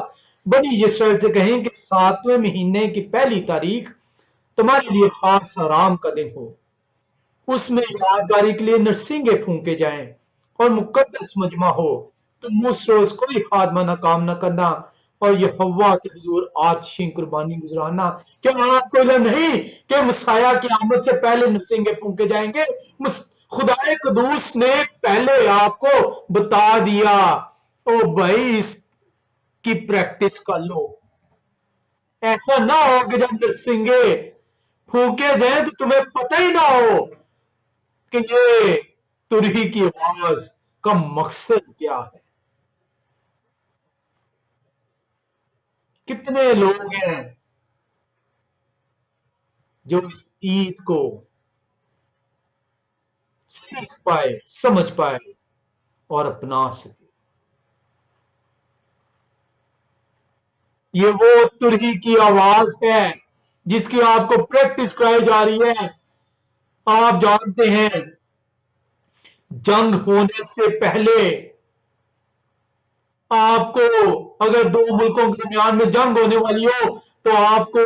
बनी इसराइल से कहें कि 7वें महीने की पहली तारीख तुम्हारे लिए खास आराम का दिन हो। उसमें यादगारी के लिए नरसिंगे फूंके जाएं और मुकद्दस मजमा हो। तुम उस रोज कोई खादमाना काम न करना और यहोवा के हुजूर आतिशी कुर्बानी गुजराना। क्या आपको इल्म नहीं कि मसाया की आमद से पहले नरसिंगे फूंके जाएंगे? खुदाए कदूस ने पहले आपको बता दिया। ओ भाई, इसकी प्रैक्टिस कर लो। ऐसा ना हो कि जब नरसिंगे फूके जाए तो तुम्हें पता ही ना हो कि ये तुरही की आवाज का मकसद क्या है। कितने लोग हैं जो इस ईद को सीख पाए, समझ पाए और अपना सके। ये वो तुरही की आवाज है जिसकी आपको प्रैक्टिस कराई जा रही है। आप जानते हैं, जंग होने से पहले आपको, अगर दो मुल्कों के दरमियान में जंग होने वाली हो तो आपको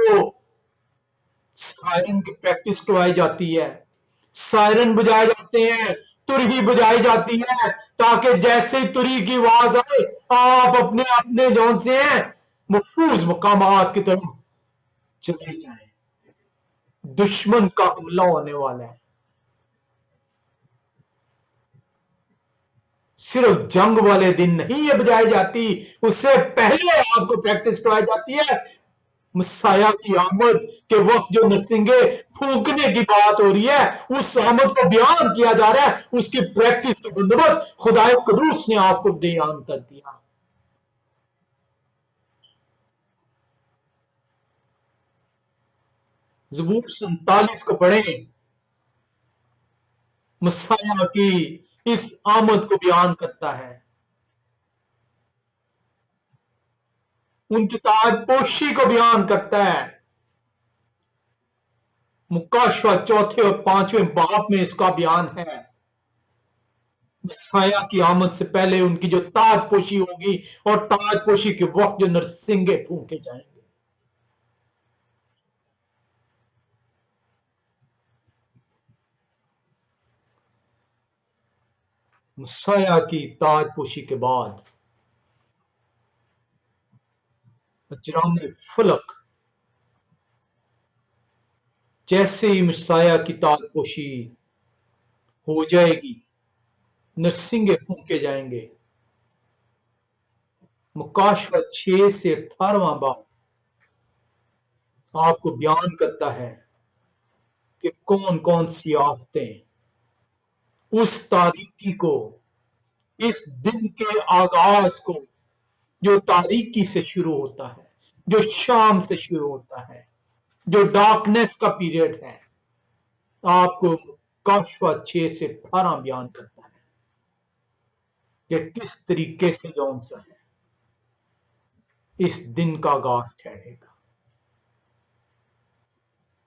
सायरन की प्रैक्टिस करवाई जाती है। सायरन बजाए जाते हैं, तुरही बजाई जाती है, ताकि जैसे ही तुरही की आवाज आए आप अपने अपने जौन से हैं महफूज मकामात की तरफ चले जाएं। दुश्मन का हमला होने वाला है। सिर्फ जंग वाले दिन नहीं ये बजाई जाती, उससे पहले आपको प्रैक्टिस करवाई जाती है। मसाया की आमद के वक्त जो नरसिंगे फूकने की बात हो रही है, उस आमद को बयान किया जा रहा है, उसकी प्रैक्टिस का बंदोबस्त खुदाए कदूस ने आपको बयान कर दिया। ज़बूर 47 को पढ़ें, मसाया की इस आमद को बयान करता है, उनकी ताजपोशी को बयान करता है। मुकाशवा चौथे और 5वें बाब में इसका बयान है। मसाया की आमद से पहले उनकी जो ताजपोशी होगी और ताजपोशी के वक्त जो नरसिंगे फूके जाएंगे। मसाया की ताजपोशी के बाद अजराम फलक, जैसे ही मसाया की ताजपोशी हो जाएगी, नरसिंगे फूके जाएंगे। मुकाशवा 6 से 18वां बाब आपको बयान करता है कि कौन कौन सी आफतें उस तारीकी को, इस दिन के आगाज को, जो तारीकी से शुरू होता है, जो शाम से शुरू होता है, जो डार्कनेस का पीरियड है, आपको काशवा 6 से 18 बयान करता है कि किस तरीके से जौन सा है इस दिन का आगाज ठहरेगा।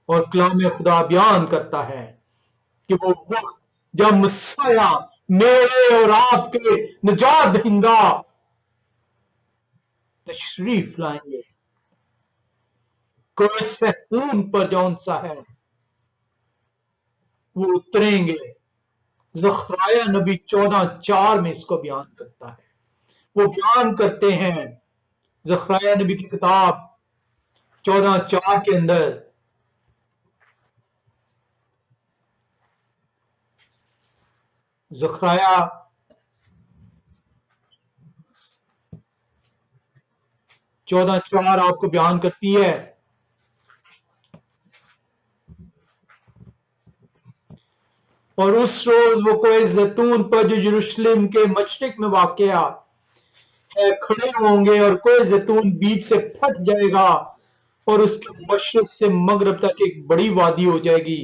और कलाम खुदा बयान करता है कि वो वक्त जब मसाया मेरे और आपके निजात दहिंदा तशरीफ लाएंगे, कोई पर जौन सा है वो उतरेंगे। ज़करिया नबी 14:4 में इसको बयान करता है। वो बयान करते हैं ज़करिया नबी की किताब 14:4 के अंदर, ज़करिया 14:4 आपको बयान करती है और उस रोज वो कोई जैतून पर जो यरूशलेम के मशरिक में वाक़या है खड़े होंगे, और कोई जैतून बीच से फट जाएगा और उसके मशरक से मगरब तक एक बड़ी वादी हो जाएगी,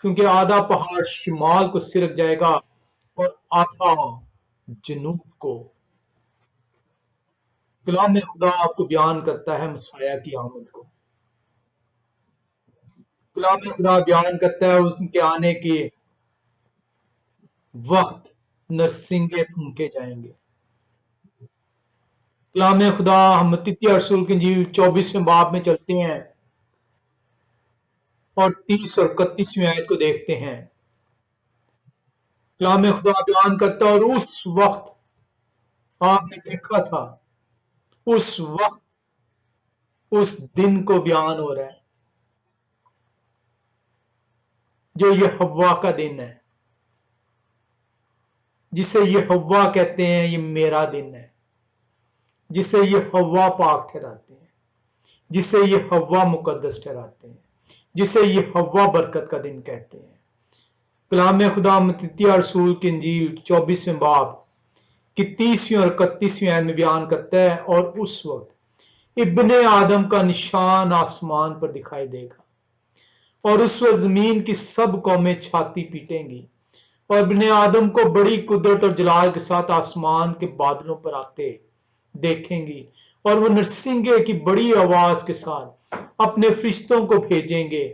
क्योंकि आधा पहाड़ शिमाल को सिरक जाएगा और आधा जनूब को। कलाम खुदा आपको बयान करता है मसीहा की आमद को। कलाम खुदा बयान करता है उसके आने के वक्त नरसिंगे फूंके जाएंगे। कलाम खुदा हम तृतीय रसूल की इंजील 24वें बाब में चलते हैं और 30 और 31वीं आयत को देखते हैं। कलाम खुदा बयान करता है, और उस वक्त आपने देखा था, उस वक्त उस दिन को बयान हो रहा है जो ये हव्वा का दिन है, जिसे ये हव्वा कहते हैं, ये मेरा दिन है, जिसे ये हव्वा पाक ठहराते हैं, जिसे ये हव्वा मुकद्दस ठहराते हैं, जिसे ये हव्वा बरकत का दिन कहते हैं। कलाम खुदा तृतीय रसूल की इंजील 24वें बाब की 30वीं और 31वीं आयत में बयान करता है, और उस वक्त इब्ने आदम का निशान आसमान पर दिखाई देगा, और उस वक्त जमीन की सब कौमें छाती पीटेंगी और इब्ने आदम को बड़ी कुदरत और जलाल के साथ आसमान के बादलों पर आते देखेंगी, और वो नरसिंगे की बड़ी आवाज के साथ अपने फरिश्तों को भेजेंगे,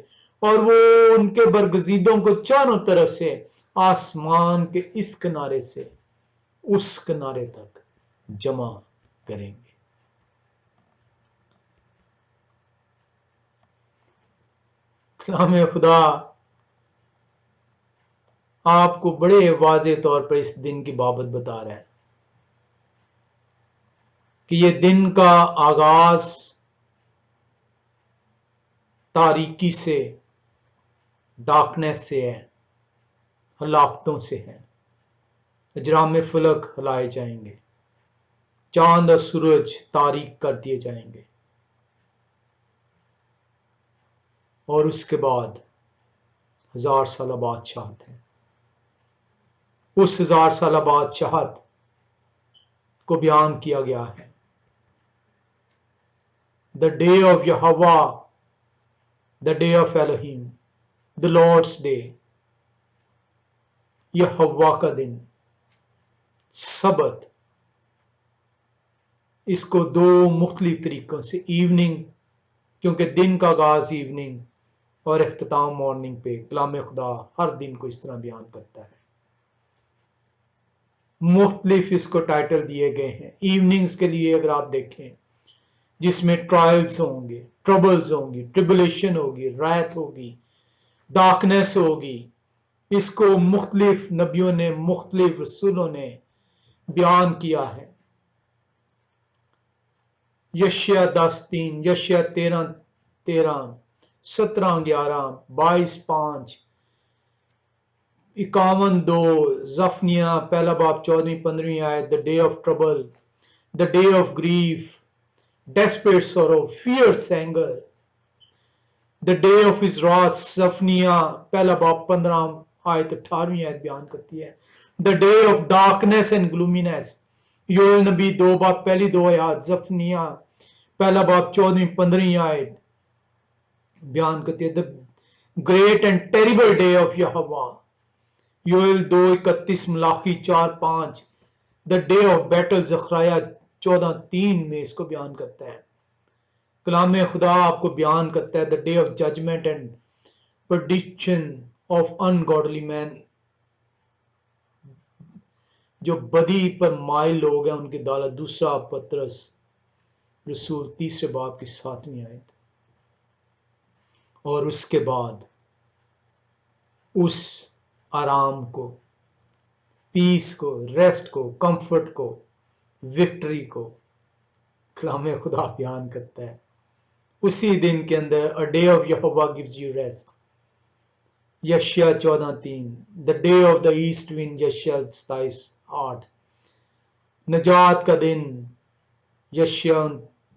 और वो उनके बरगजीदों को चारों तरफ से आसमान के इस किनारे से उस किनारे तक जमा करेंगे। कलाम खुदा आपको बड़े वाजे तौर पर इस दिन की बाबत बता रहा है कि ये दिन का आगाज तारीकी से, डार्कनेस से है, हलाकतों से है। अजराम फलक हिलाए जाएंगे, चांद और सूरज तारीक कर दिए जाएंगे, और उसके बाद 1000 साल बादशाहत है। उस 1000 साल बादशाहत को बयान किया गया है, the day of Jehovah, the day of Elohim, the Lord's day, Jehovah का दिन, सबत। इसको दो मुख्तलिफ तरीकों से, इवनिंग, क्योंकि दिन का आगाज इवनिंग, और इख्तिताम मॉर्निंग पे। कलाम खुदा हर दिन को इस तरह बयान करता है। मुख्तलिफ इसको टाइटल दिए गए हैं। इवनिंग्स के लिए अगर आप देखें, जिसमें ट्रायल्स होंगे, ट्रबल्स होंगी, ट्रिबुलेशन होगी, रायत होगी, डार्कनेस होगी, इसको मुख्तलिफ नबियों ने, मुख्तलिफ रसूलों ने बयान किया है। यशिया 10:3, यशिया 13:13, 17:11, 22:5, 51:2, जफनिया पहला बाब 14वीं-15वीं आयत, the day of trouble, the day of grief, desperate sorrow, fierce anger, the day of his wrath, सफनिया पहला बाब 15 आयत 18वीं आयत बयान करती है। the day of darkness and gloominess, Joel नबी 2 बाब पहली 2 आयत, जफनिया पहला बाब 14वीं-15वीं आयत बयान करती है। the great and terrible day of Jehovah, Joel 2:31, Malachi 4:5, the day of battle, जखराया 14:3 में इसको बयान करता है। कलाम खुदा आपको बयान करता है, the day of judgement and prediction of ungodly man, जो बदी पर माइल लोग हैं उनकी दालत। दूसरा पतरस रसूल 3 बाब की 7वीं आयत। और उसके बाद उस आराम को, पीस को, रेस्ट को, कंफर्ट को, विक्ट्री को कलाम खुदा बयान करता है। उसी दिन के अंदर a day of Jehovah gives you rest, Isaiah 14:3, the day of the east wind, Isaiah 27:8, नजात का दिन, यशिया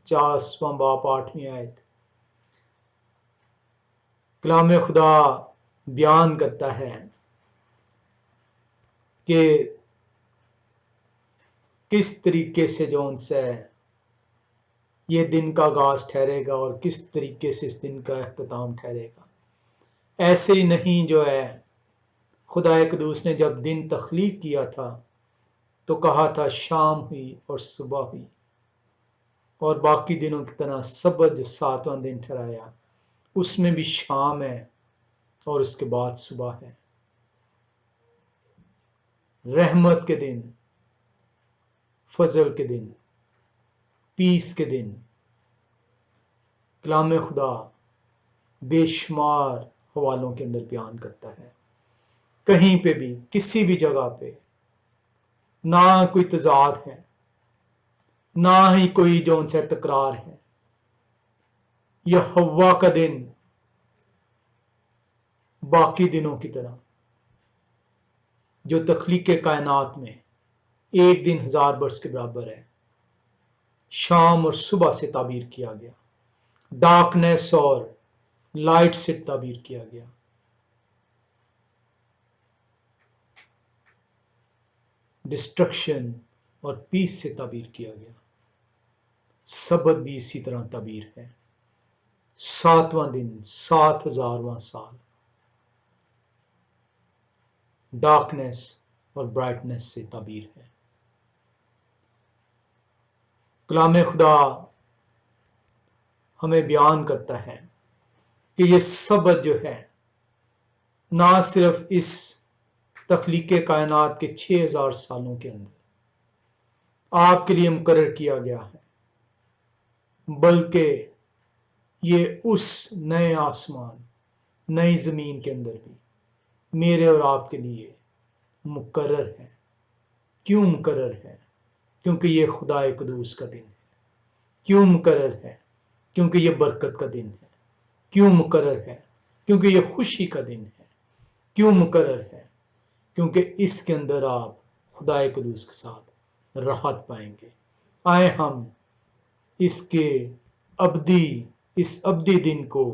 49वां बाब 8वीं आयत। कलाम खुदा बयान करता है कि किस तरीके से जो उनसे ये दिन का आगाज ठहरेगा और किस तरीके से इस दिन का अख्ताम ठहरेगा। ऐसे ही नहीं जो है, खुदा क़ुद्दूस ने जब दिन तख्लीक किया था तो कहा था शाम हुई और सुबह हुई, और बाकी दिनों की तरह सबत जो 7वां दिन ठहराया उसमें भी शाम है और उसके बाद सुबह है। रहमत के दिन, फजल के दिन, पीस के दिन। कलाम खुदा बेशुमार हवालों के अंदर बयान करता है, कहीं पे भी किसी भी जगह पे ना कोई तजाद है, ना ही कोई जो उनसे तकरार है। यह हवा का दिन बाकी दिनों की तरह जो तख्लीक कायनात में एक दिन 1000 वर्ष के बराबर है, शाम और सुबह से ताबीर किया गया, डार्कनेस और लाइट से ताबीर किया गया। डिस्ट्रक्शन और पीस से ताबीर किया गया। सबत भी इसी तरह ताबीर है। 7वां दिन 7000वां साल, डार्कनेस और ब्राइटनेस से ताबीर है। कलाम खुदा हमें बयान करता है कि ये सबत जो है ना सिर्फ इस तख्लीक कायनात के 6000 सालों के अंदर आपके लिए मुकर्रर किया गया है, बल्कि ये उस नए आसमान नई जमीन के अंदर भी मेरे और आपके लिए मुकर्रर है। क्यों मुकर्रर है? क्योंकि ये खुदा क़ुद्दूस का दिन है। क्यों मुकर्रर है? क्योंकि ये बरकत का दिन है। क्यों मुकर्रर है? क्योंकि ये खुशी का दिन है। क्यों मुकर्रर है? क्योंकि इसके अंदर आप खुदा क़ुद्दूस के साथ राहत पाएंगे। आए हम इसके इस अब्दी दिन को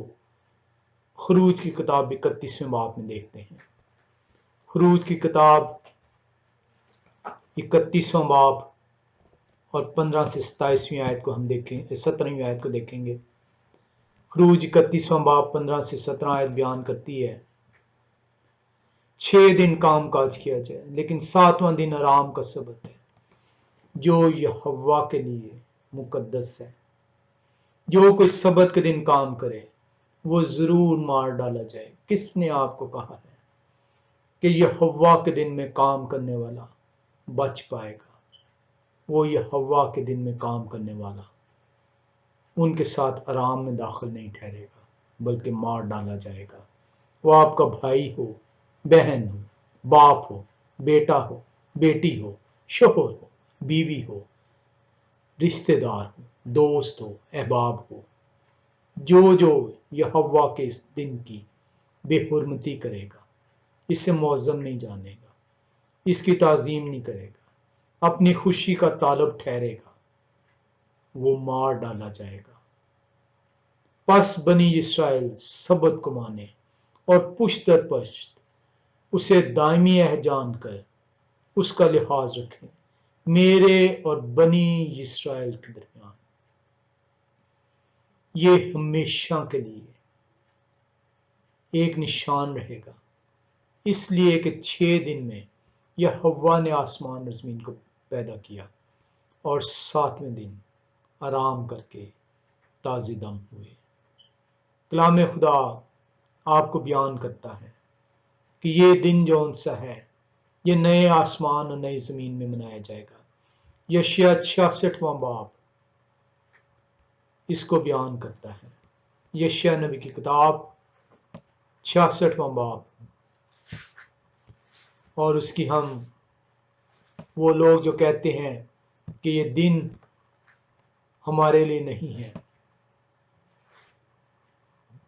खरूज की किताब 31वें बाब में देखते हैं। खरूज की किताब 31वां बाब और 15 से 27वीं आयत को हम देखें, 17वीं आयत को देखेंगे। खरूज 31वां बाब 15 से 17 आयत बयान करती है, 6 दिन काम काज किया जाए, लेकिन 7वां दिन आराम का सबत है, जो यहोवा के लिए मुकद्दस है। जो कोई सबत के दिन काम करे वो जरूर मार डाला जाए। किसने आपको कहा है कि यहोवा के दिन में काम करने वाला बच पाएगा? वो यहोवा के दिन में काम करने वाला उनके साथ आराम में दाखिल नहीं ठहरेगा, बल्कि मार डाला जाएगा। वो आपका भाई हो, बहन हो, बाप हो, बेटा हो, बेटी हो, शोहर हो, बीवी हो, रिश्तेदार हो, दोस्त हो, अहबाब हो, जो यहोवा के इस दिन की बेहुरमती करेगा, इसे मौज़म नहीं जानेगा, इसकी ताज़ीम नहीं करेगा, अपनी खुशी का तालब ठहरेगा, वो मार डाला जाएगा। पस बनी इस्राएल सबत को माने और पुश्त दर पुश्त उसे दायमी अहद जानकर उसका लिहाज रखें, मेरे और बनी इस्राएल के दरमियान। ये हमेशा के लिए एक निशान रहेगा, इसलिए कि 6 दिन में यहोवा ने आसमान और ज़मीन को पैदा किया और 7वें दिन आराम करके ताज़ी दम हुए। कलाम खुदा आपको बयान करता है कि ये दिन जो उनसा है, ये नए आसमान और नई ज़मीन में मनाया जाएगा। यशायाह 66वां बाब इसको बयान करता है। यशायाह नबी की किताब 66वां बाब, और उसकी हम वो लोग जो कहते हैं कि ये दिन हमारे लिए नहीं है,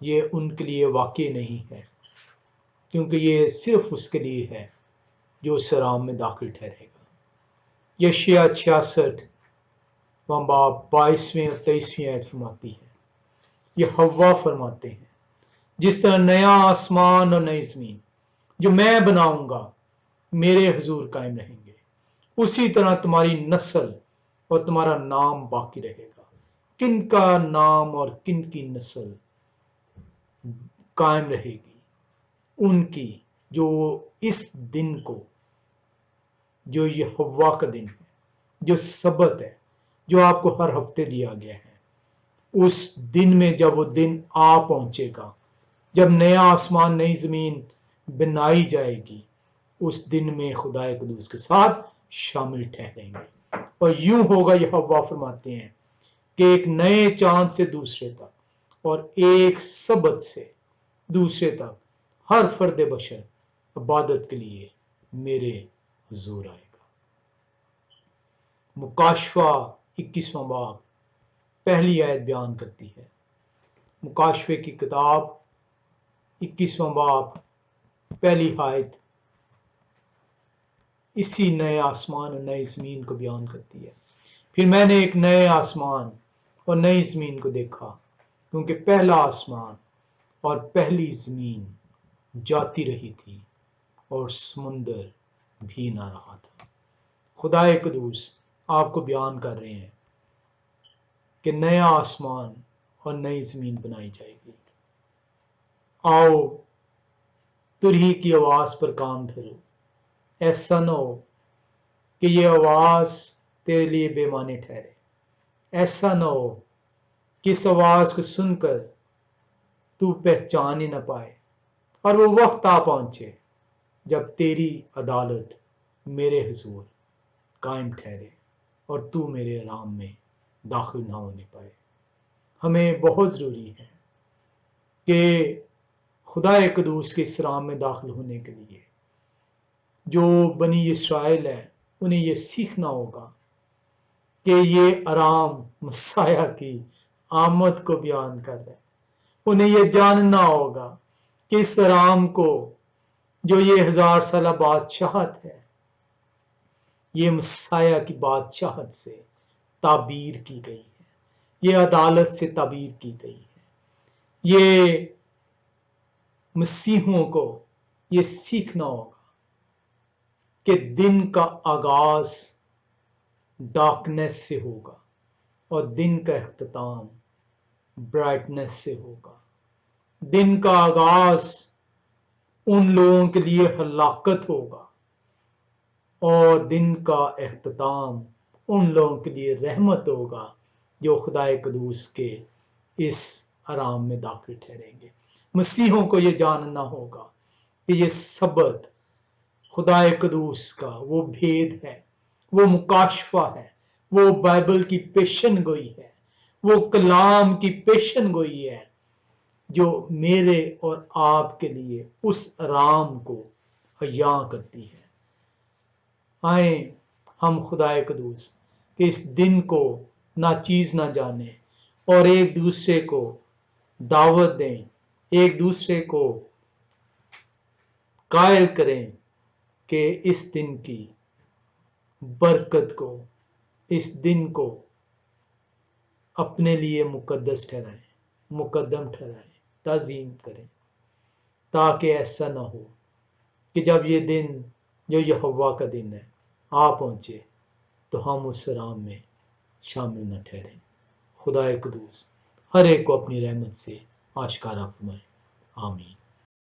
ये उनके लिए वाकई नहीं है, क्योंकि ये सिर्फ उसके लिए है जो उस आराम में दाखिल ठहरेगा। यशायाह 66वां बाब 22वें और 23वें आयत फरमाती है, ये हवा फरमाते हैं, जिस तरह नया आसमान और नई ज़मीन जो मैं बनाऊंगा मेरे हुजूर कायम रहेंगे। उसी तरह तुम्हारी नस्ल और तुम्हारा नाम बाकी रहेगा। किन का नाम और किन की नस्ल कायम रहेगी? उनकी जो इस दिन को, जो यहोवा का दिन है, जो सबत है, जो आपको हर हफ्ते दिया गया है, उस दिन में जब वो दिन आ पहुंचेगा, जब नया आसमान नई जमीन बनाई जाएगी, उस दिन में खुदाए कुदूस के साथ शामिल ठहरेंगे। और यूं होगा, यहोवा फरमाते हैं कि एक नए चांद से दूसरे तक और एक सबत से दूसरे तक हर फर्द बशर इबादत के लिए मेरे हुजूर आएगा। मुकाशवा 21वां बाब पहली आयत बयान करती है। मुकाशवे की किताब 21वां बाब पहली आयत इसी नए आसमान और नई जमीन को बयान करती है। फिर मैंने एक नए आसमान और नई जमीन को देखा, क्योंकि पहला आसमान और पहली जमीन जाती रही थी और समुंदर भी ना रहा था। खुदाए कुदूस आपको बयान कर रहे हैं कि नया आसमान और नई जमीन बनाई जाएगी। आओ तुरही की आवाज पर कान धरो। ऐसा न हो कि ये आवाज तेरे लिए बेमानी ठहरे। ऐसा न हो कि इस आवाज को सुनकर तू पहचान ही न पाए और वो वक्त आ पहुंचे जब तेरी अदालत मेरे हुजूर कायम ठहरे और तू मेरे आराम में दाखिल ना होने पाए। हमें बहुत जरूरी है कि खुदा कुदूस के इस आराम में दाखिल होने के लिए जो बनी इस्राएल है, उन्हें यह सीखना होगा कि ये आराम मसाया की आमद को बयान कर रहा है। उन्हें यह जानना होगा कि इस आराम को, जो ये 1000 साल बादशाहत है, ये मसाया की बादशाहत से ताबीर की गई है, ये अदालत से ताबीर की गई है। ये मसीहों को ये सीखना होगा कि दिन का आगाज डार्कनेस से होगा और दिन का अख्ताम ब्राइटनेस से होगा। दिन का आगाज उन लोगों के लिए हलाकत होगा और दिन का अख्ताम उन लोगों के लिए रहमत होगा जो खुदाए कदूस के इस आराम में दाखिल ठहरेंगे। मसीहों को यह जानना होगा कि यह सबत खुदाए कदूस का वो भेद है, वो मुकाशफा है, वो बाइबल की पेशन गोई है, वो कलाम की पेशन गोई है जो मेरे और आपके लिए उस आराम को हया करती है। आए हम खुदाए कदूस कि इस दिन को नाचीज ना जाने और एक दूसरे को दावत दें, एक दूसरे को कायल करें कि इस दिन की बरकत को, इस दिन को अपने लिए मुकद्दस ठहराएं, मुकद्दम ठहराएं, ताजीम करें, ताकि ऐसा ना हो कि जब ये दिन, जो यहोवा का दिन है, आ पहुंचे तो हम उस आराम में शामिल न ठहरें। खुदाए कुदूस हर एक को अपनी रहमत से आशकारा फरमाए। आमीन।